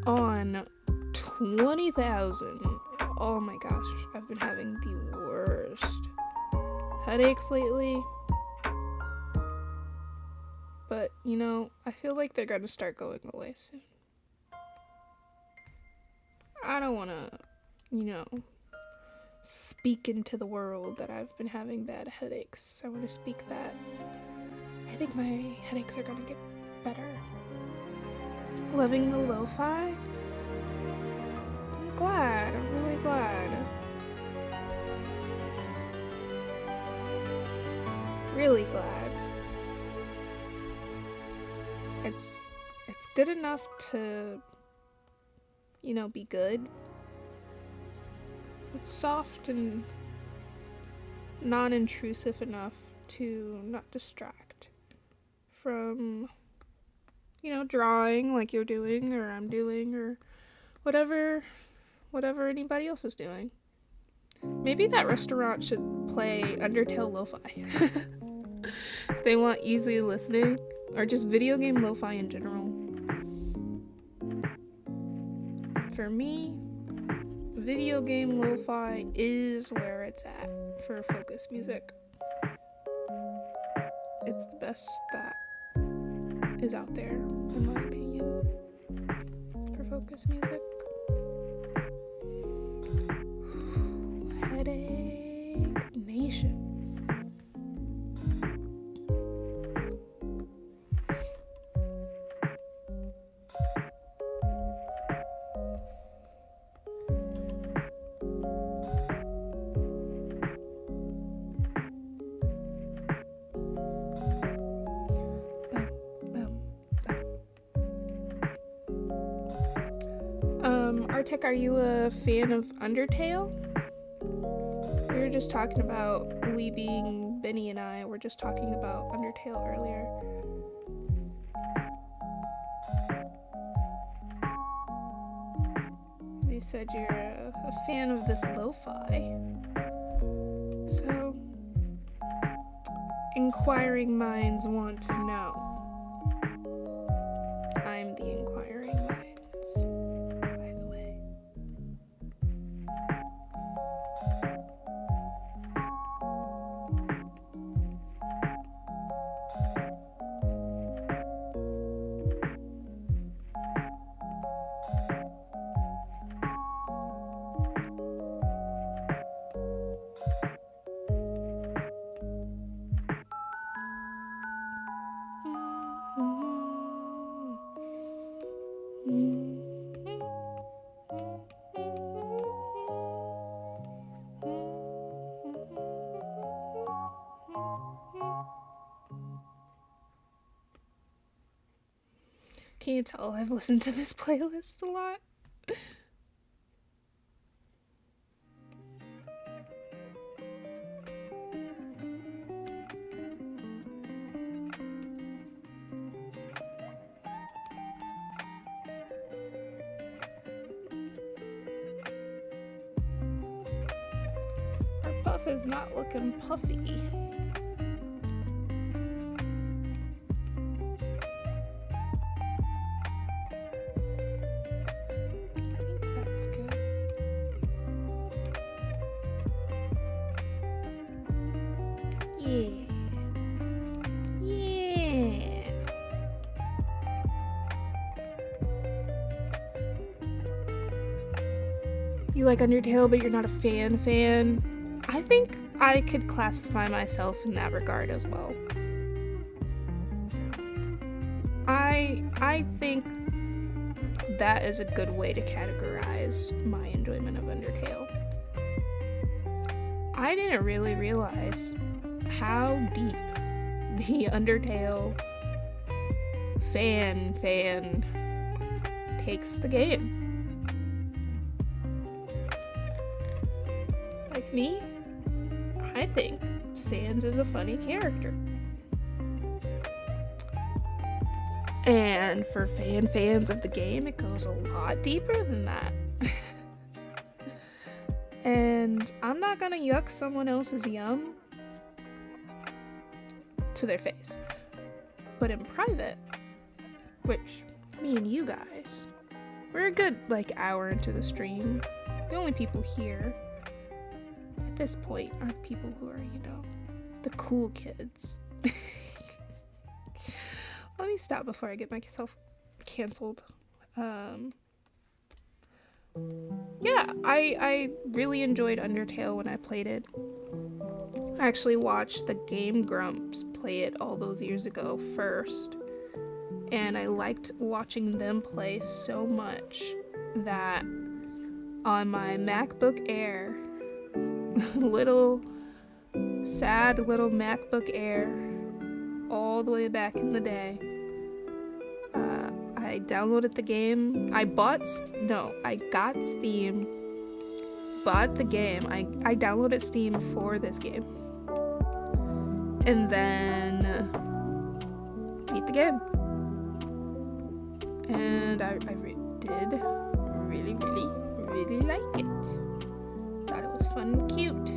on 20,000. Oh my gosh, I've been having the worst headaches lately. But, you know, I feel like they're gonna start going away soon. I don't wanna, you know, speak into the world that I've been having bad headaches. I want to speak that I think my headaches are gonna get better. Loving the lo-fi? I'm glad. I'm really glad. Really glad. It's good enough to, you know, be good. It's soft and non-intrusive enough to not distract from, you know, drawing like you're doing or I'm doing or whatever anybody else is doing. Maybe that restaurant should play Undertale lo-fi. If they want easy listening or just video game lo-fi in general. For me, video game lo-fi is where it's at for focus music. It's the best that is out there, in my opinion, for focus music. Headache Nation. Artek, are you a fan of Undertale? We were just talking about, we being Benny and I, were just talking about Undertale earlier. You said you're a fan of this lo-fi. So, inquiring minds want to know. I'm the inquiring minds, by the way. Can you tell I've listened to this playlist a lot? Our puff is not looking puffy. You like Undertale, but you're not a fan. I think I could classify myself in that regard as well. I think that is a good way to categorize my enjoyment of Undertale. I didn't really realize how deep the Undertale fan takes the game. Like me, I think Sans is a funny character. And for fans of the game, it goes a lot deeper than that. And I'm not gonna yuck someone else's yum to their face. But in private, which me and you guys, we're a good hour into the stream. The only people here at this point are people who are, the cool kids. Let me stop before I get myself canceled. Yeah, I really enjoyed Undertale when I played it. I actually watched the Game Grumps play it all those years ago first. And I liked watching them play so much that on my MacBook Air, sad little MacBook Air, all the way back in the day, I downloaded the game. I got Steam, bought the game. I downloaded Steam for this game, and then beat the game. And I did really like it. Thought it was fun and cute.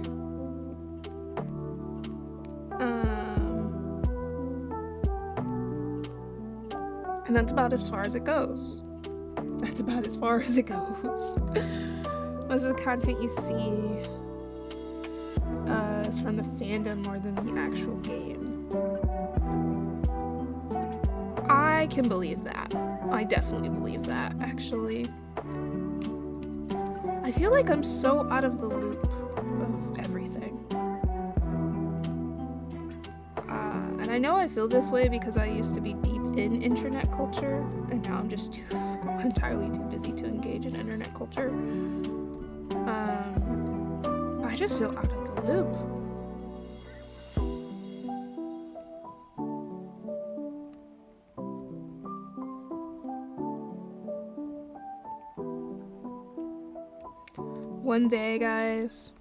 And that's about as far as it goes. Most of the content you see is from the fandom more than the actual game. I can believe that. I definitely believe that, actually. I feel like I'm so out of the loop of everything. And I know I feel this way because I used to be deep in internet culture, and now I'm just entirely too busy to engage in internet culture. I just feel out of the loop. One day, guys.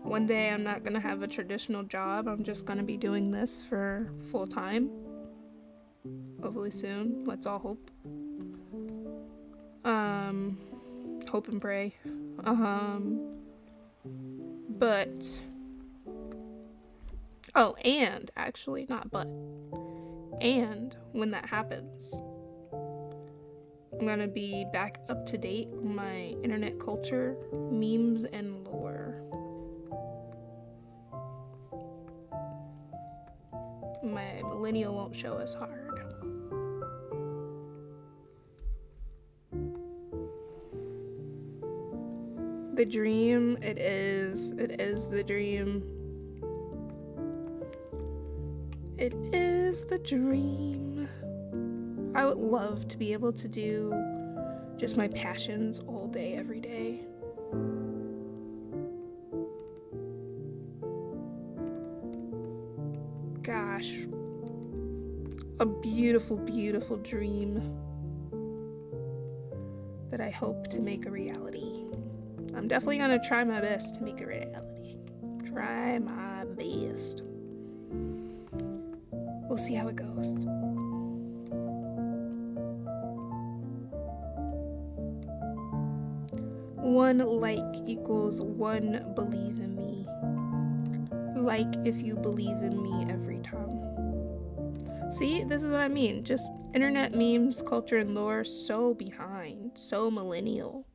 One day I'm not gonna have a traditional job. I'm just gonna be doing this for full time. Hopefully soon. Let's all hope. Hope and pray. But and actually not but. And when that happens, I'm gonna be back up to date on my internet culture, memes, and lore. My millennial won't show as hard. The dream, it is the dream. It is the dream. I would love to be able to do just my passions all day, every day. Gosh. a beautiful, beautiful dream that I hope to make a reality. I'm definitely gonna try my best to make a reality. Try my best. We'll see how it goes. One like equals one believe in me. Like if you believe in me every time. See, this is what I mean. Just internet memes, culture, and lore, so behind, so millennial.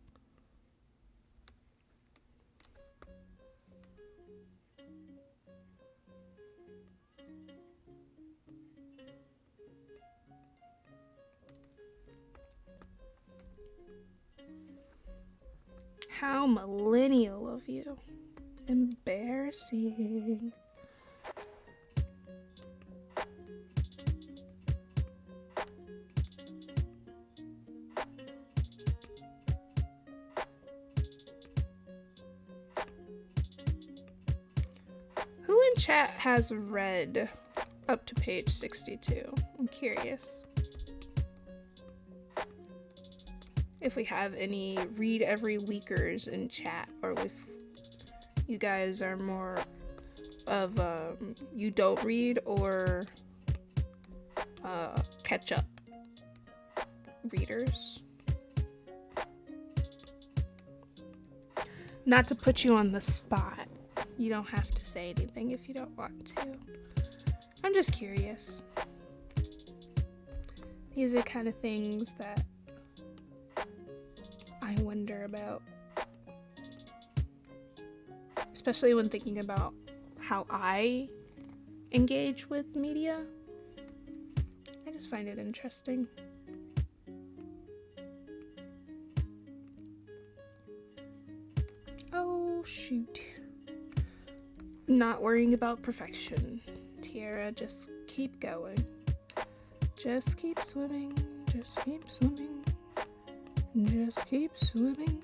How millennial of you. Embarrassing. Who in chat has read up to page 62? I'm curious. If we have any read every weekers in chat, or if you guys are more of you don't read or catch up readers. Not to put you on the spot. You don't have to say anything if you don't want to. I'm just curious. These are kind of things that I wonder about. Especially when thinking about how I engage with media. I just find it interesting. Oh, shoot. Not worrying about perfection. Tiara, just keep going. Just keep swimming. Just keep swimming. Just keep swimming.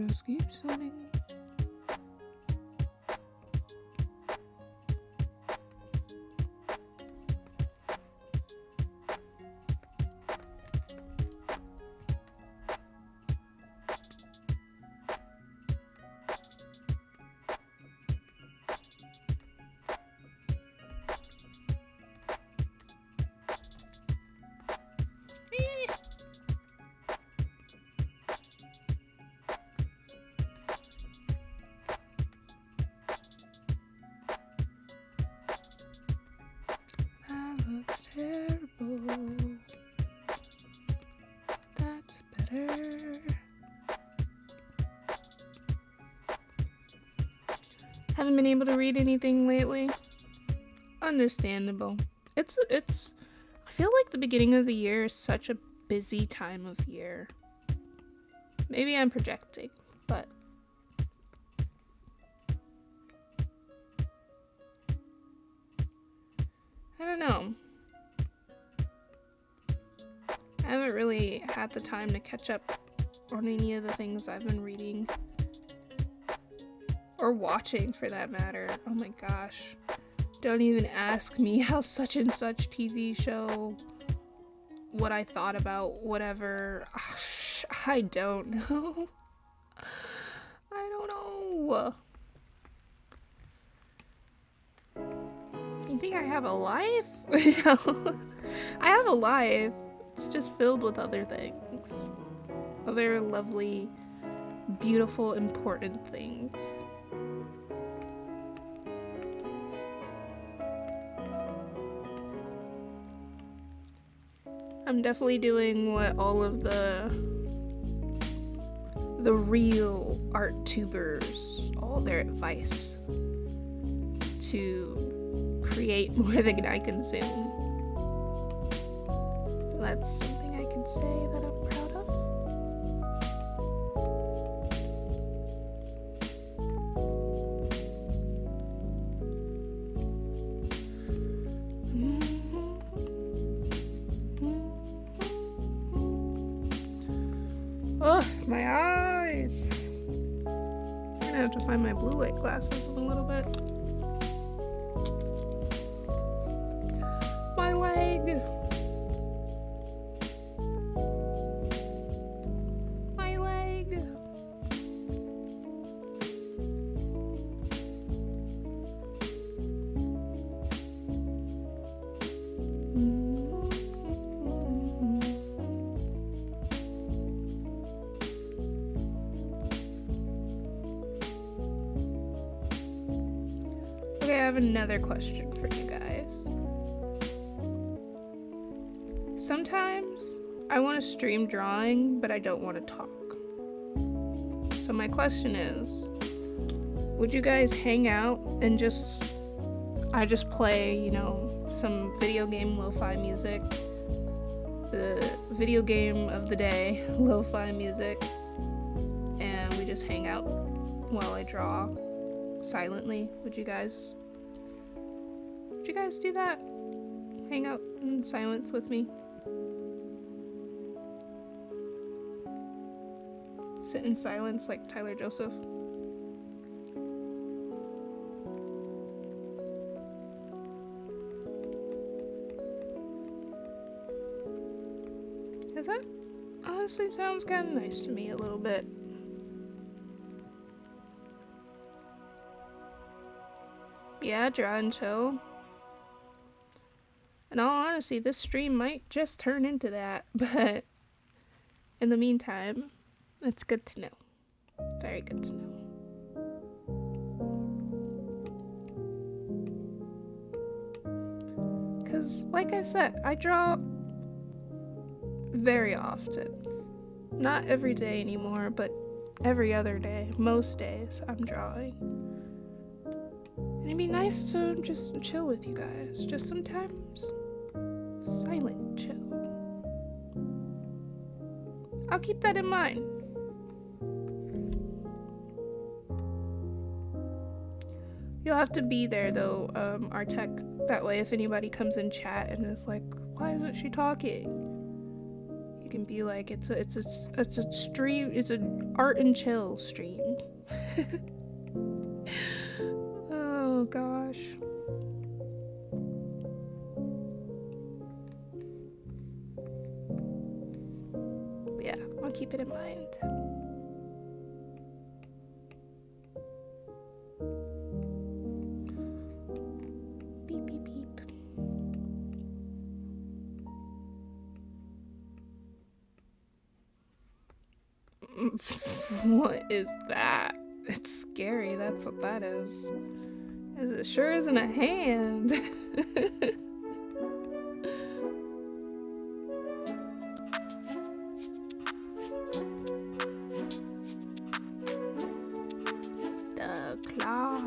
Just keep swimming. Terrible. That's better. Haven't been able to read anything lately. Understandable. It's I feel like the beginning of the year is such a busy time of year. Maybe I'm projecting, but I don't know. I haven't really had the time to catch up on any of the things I've been reading. Or watching, for that matter. Oh my gosh. Don't even ask me how such and such TV show, what I thought about, whatever. I don't know. I don't know. You think I have a life? No. I have a life. It's just filled with other things. Other lovely, beautiful, important things. I'm definitely doing what all of the real art tubers, all their advice to create more than I consume. So that's something I can say that I'm proud of. Oh, my eyes. I'm gonna have to find my blue light glasses in a little bit. My leg. Okay, I have another question for you guys. Sometimes I want to stream drawing, but I don't want to talk. So my question is, would you guys hang out and I just play, you know, some video game lo-fi music, the video game of the day, lo-fi music, and we just hang out while I draw silently? Would you guys do that? Hang out in silence with me? Sit in silence like Tyler Joseph? Cause that honestly sounds kind of nice to me a little bit. Yeah, draw and chill. In all honesty, this stream might just turn into that, but in the meantime, it's good to know. Very good to know. Because, like I said, I draw very often. Not every day anymore, but every other day. Most days, I'm drawing. And it'd be nice to just chill with you guys. Just sometimes. Silent chill. I'll keep that in mind. You'll have to be there though, our tech. That way if anybody comes in chat and is like, why isn't she talking? You can be like, it's a stream, it's an art and chill stream. Oh gosh. Yeah, I'll keep it in mind. Beep, beep, beep. What is that? It's scary, that's what that is. It sure isn't a hand. The claw.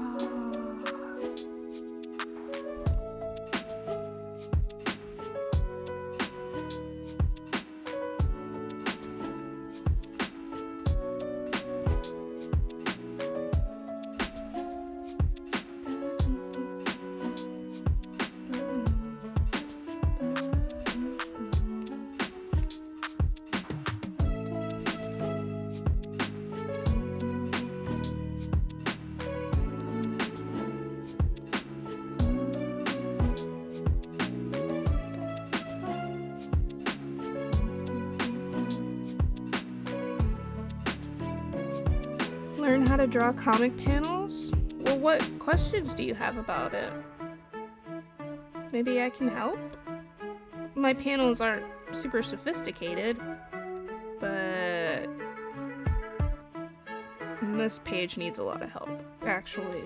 Learn how to draw comic panels? Well, what questions do you have about it? Maybe I can help? My panels aren't super sophisticated, but this page needs a lot of help, actually.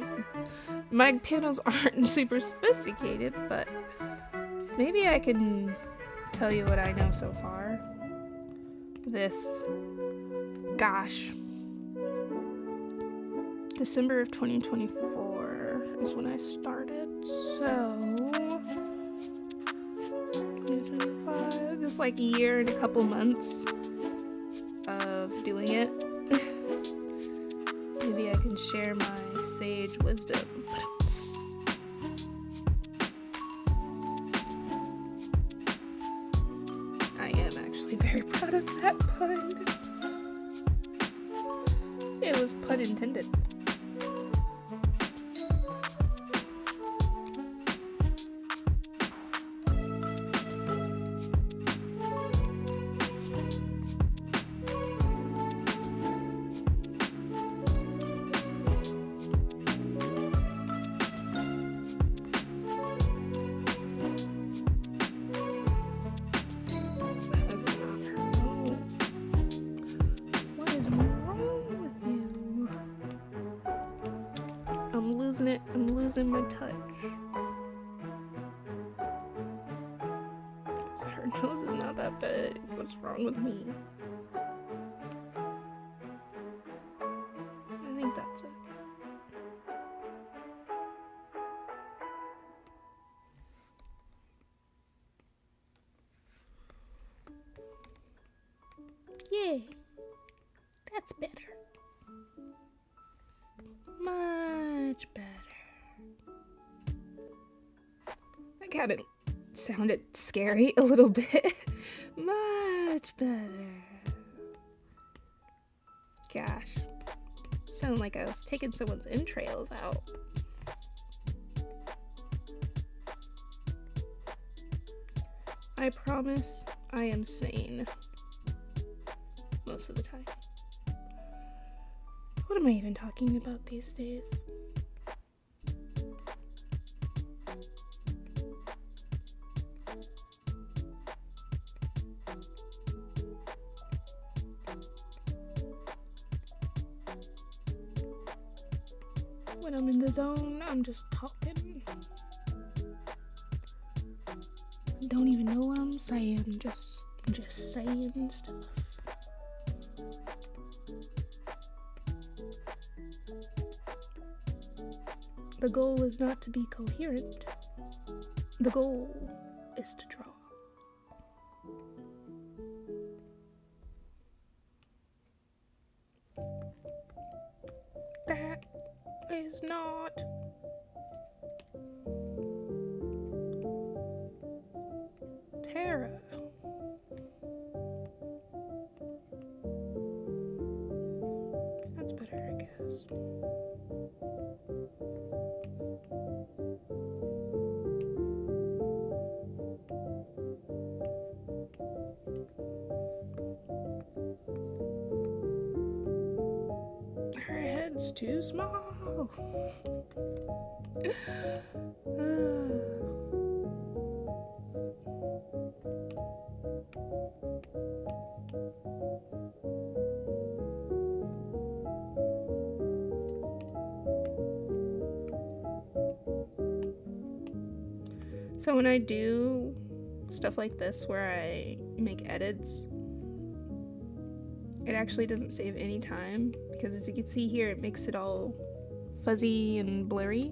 My panels aren't super sophisticated, but maybe I can tell you what I know so far. Gosh. December of 2024 is when I started, so 2025, this is like a year and a couple months of doing it. Maybe I can share my sage wisdom. I am actually very proud of that pun. It was pun intended. losing it. I'm losing my touch. Her nose is not that big. What's wrong with me? I think that's it. Yeah, that's better. Much better. That kind of sounded scary a little bit. Much better. Gosh. Sounded like I was taking someone's entrails out. I promise I am sane. Most of the time. What am I even talking about these days? When I'm in the zone, I'm just talking. Don't even know what I'm saying, just saying stuff. The goal is not to be coherent. The goal is to draw. That is not Tara. That's better, I guess. Her head's too small. So when I do stuff like this where I make edits, it actually doesn't save any time because, as you can see here, it makes it all fuzzy and blurry.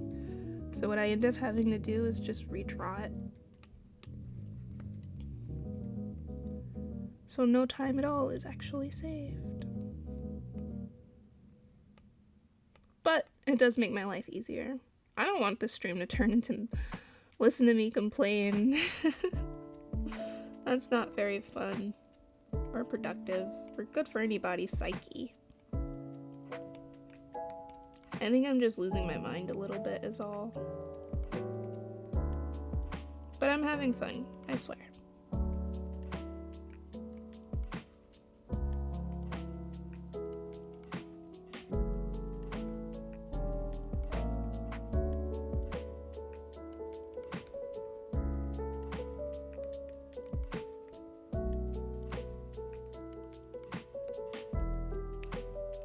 So what I end up having to do is just redraw it. So no time at all is actually saved. But it does make my life easier. I don't want this stream to turn into listen to me complain. That's not very fun or productive or good for anybody's psyche. I think I'm just losing my mind a little bit is all. But I'm having fun, I swear.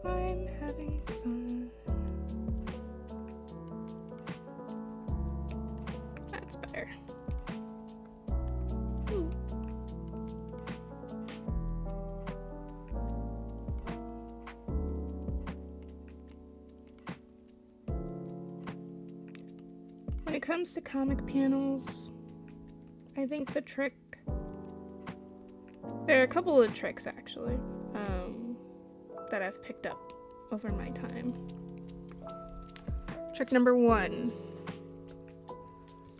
I'm having fun. That's better. Ooh. When it comes to comic panels, I think the trick... There are a couple of tricks, actually, that I've picked up over my time. Trick number 1.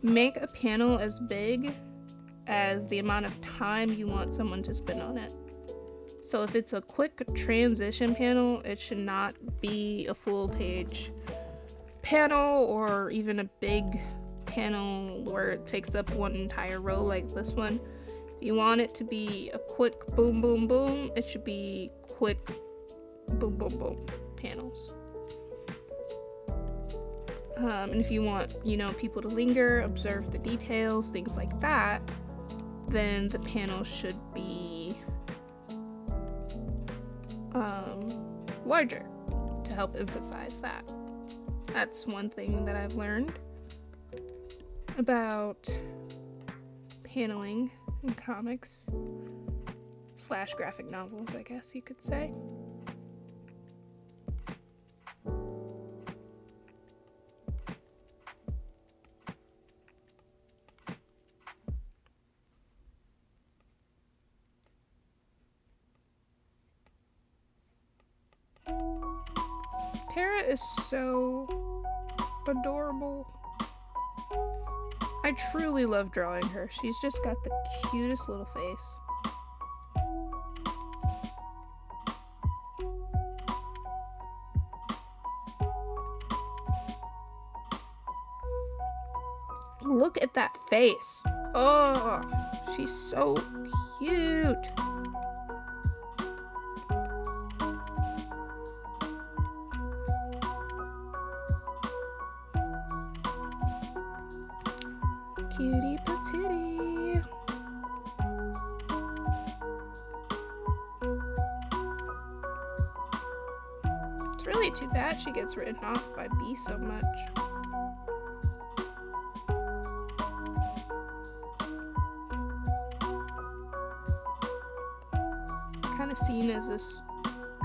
Make a panel as big as the amount of time you want someone to spend on it. So if it's a quick transition panel, it should not be a full page panel or even a big panel where it takes up one entire row like this one. If you want it to be a quick boom, boom, boom, it should be quick boom, boom, boom panels. And if you want, people to linger, observe the details, things like that, then the panel should be larger to help emphasize that. That's one thing that I've learned about paneling in comics / graphic novels, I guess you could say. Tara is so adorable. I truly love drawing her. She's just got the cutest little face. Look at that face. Oh, she's so cute. Cutie patootie. It's really too bad she gets written off by B so much. Kind of seen as this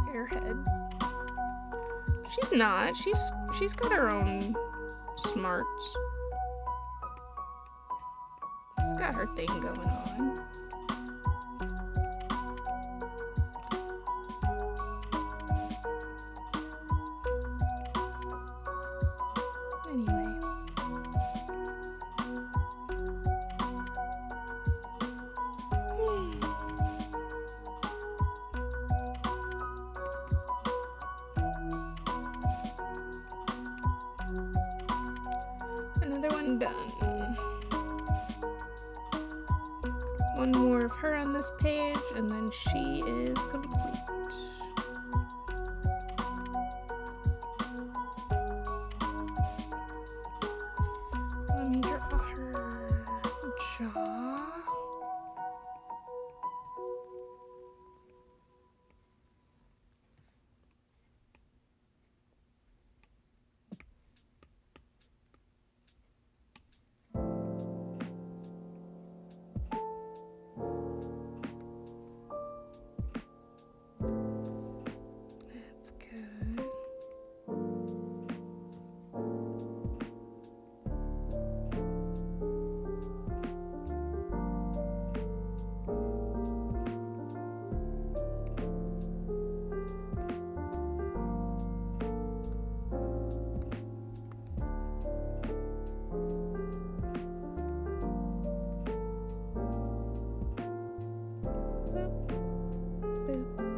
airhead. She's not. She's got her own smarts. She's got her thing going on. Anyway. Another one done. One more of her on this page, and then she is complete. Let me draw her jaw. That's good. Boop, boop.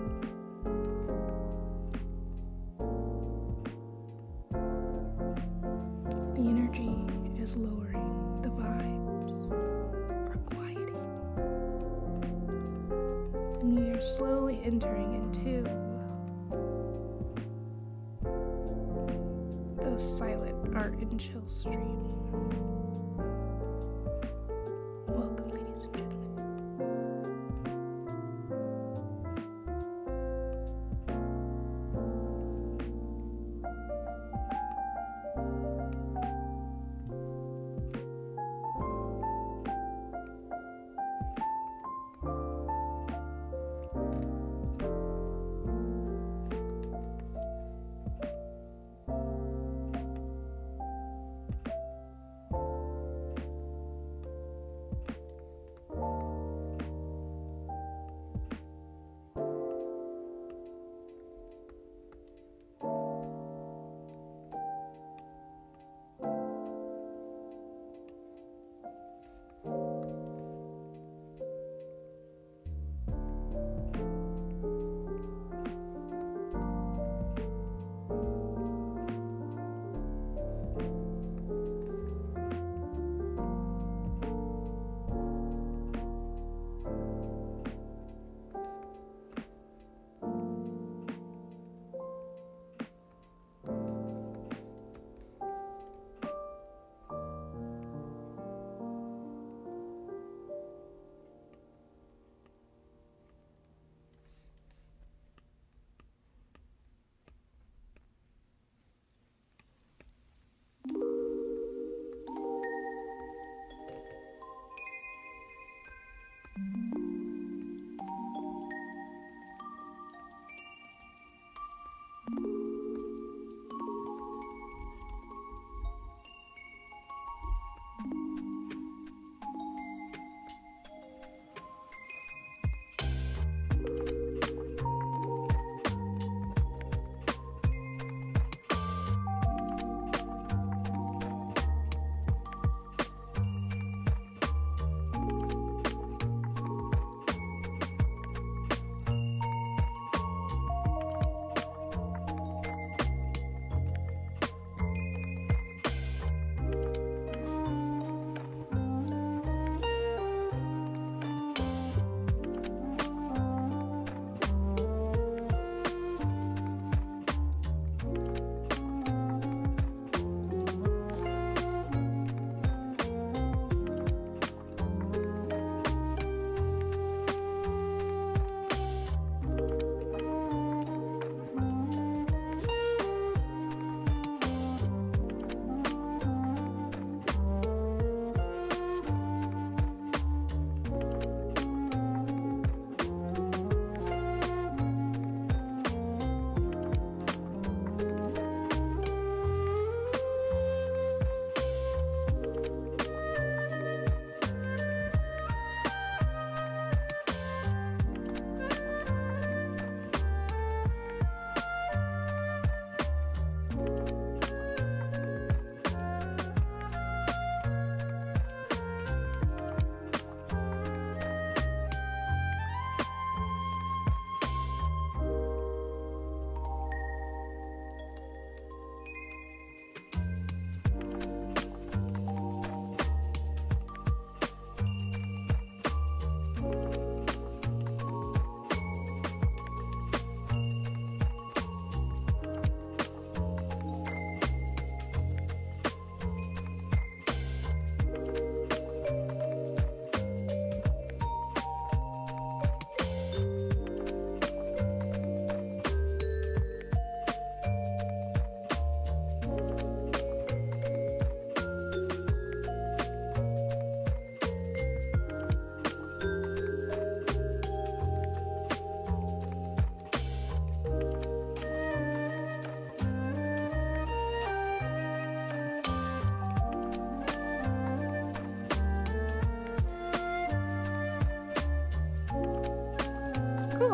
The energy is lowering, the vibes are quieting, and we are slowly entering into the silent art and chill stream. Welcome, ladies and gentlemen.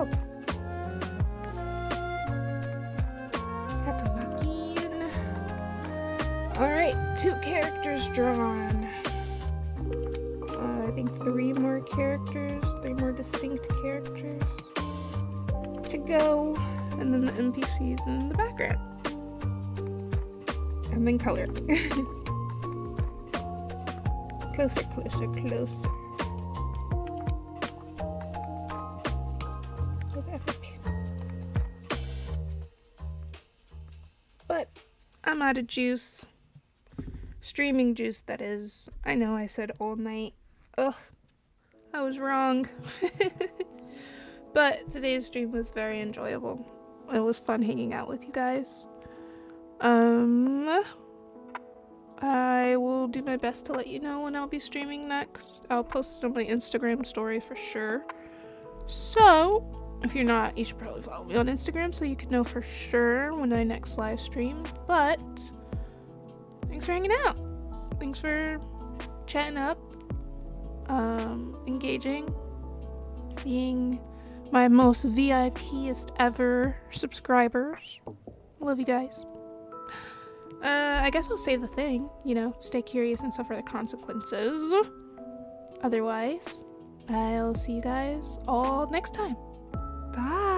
called? Hatanakin. Alright, 2 characters drawn. I think 3 more characters, 3 more distinct characters to go, and then the NPCs in the background. And then color. Closer, closer, closer. But I'm out of juice. Streaming juice, that is. I know I said all night. Ugh, I was wrong. But today's stream was very enjoyable. It was fun hanging out with you guys. I will do my best to let you know when I'll be streaming next. I'll post it on my Instagram story for sure. So, if you're not, you should probably follow me on Instagram so you can know for sure when I next live stream. But, thanks for hanging out. Thanks for chatting up, engaging, being my most VIPest ever subscribers. Love you guys. I guess I'll say the thing, you know, stay curious and suffer the consequences. Otherwise, I'll see you guys all next time. Bye.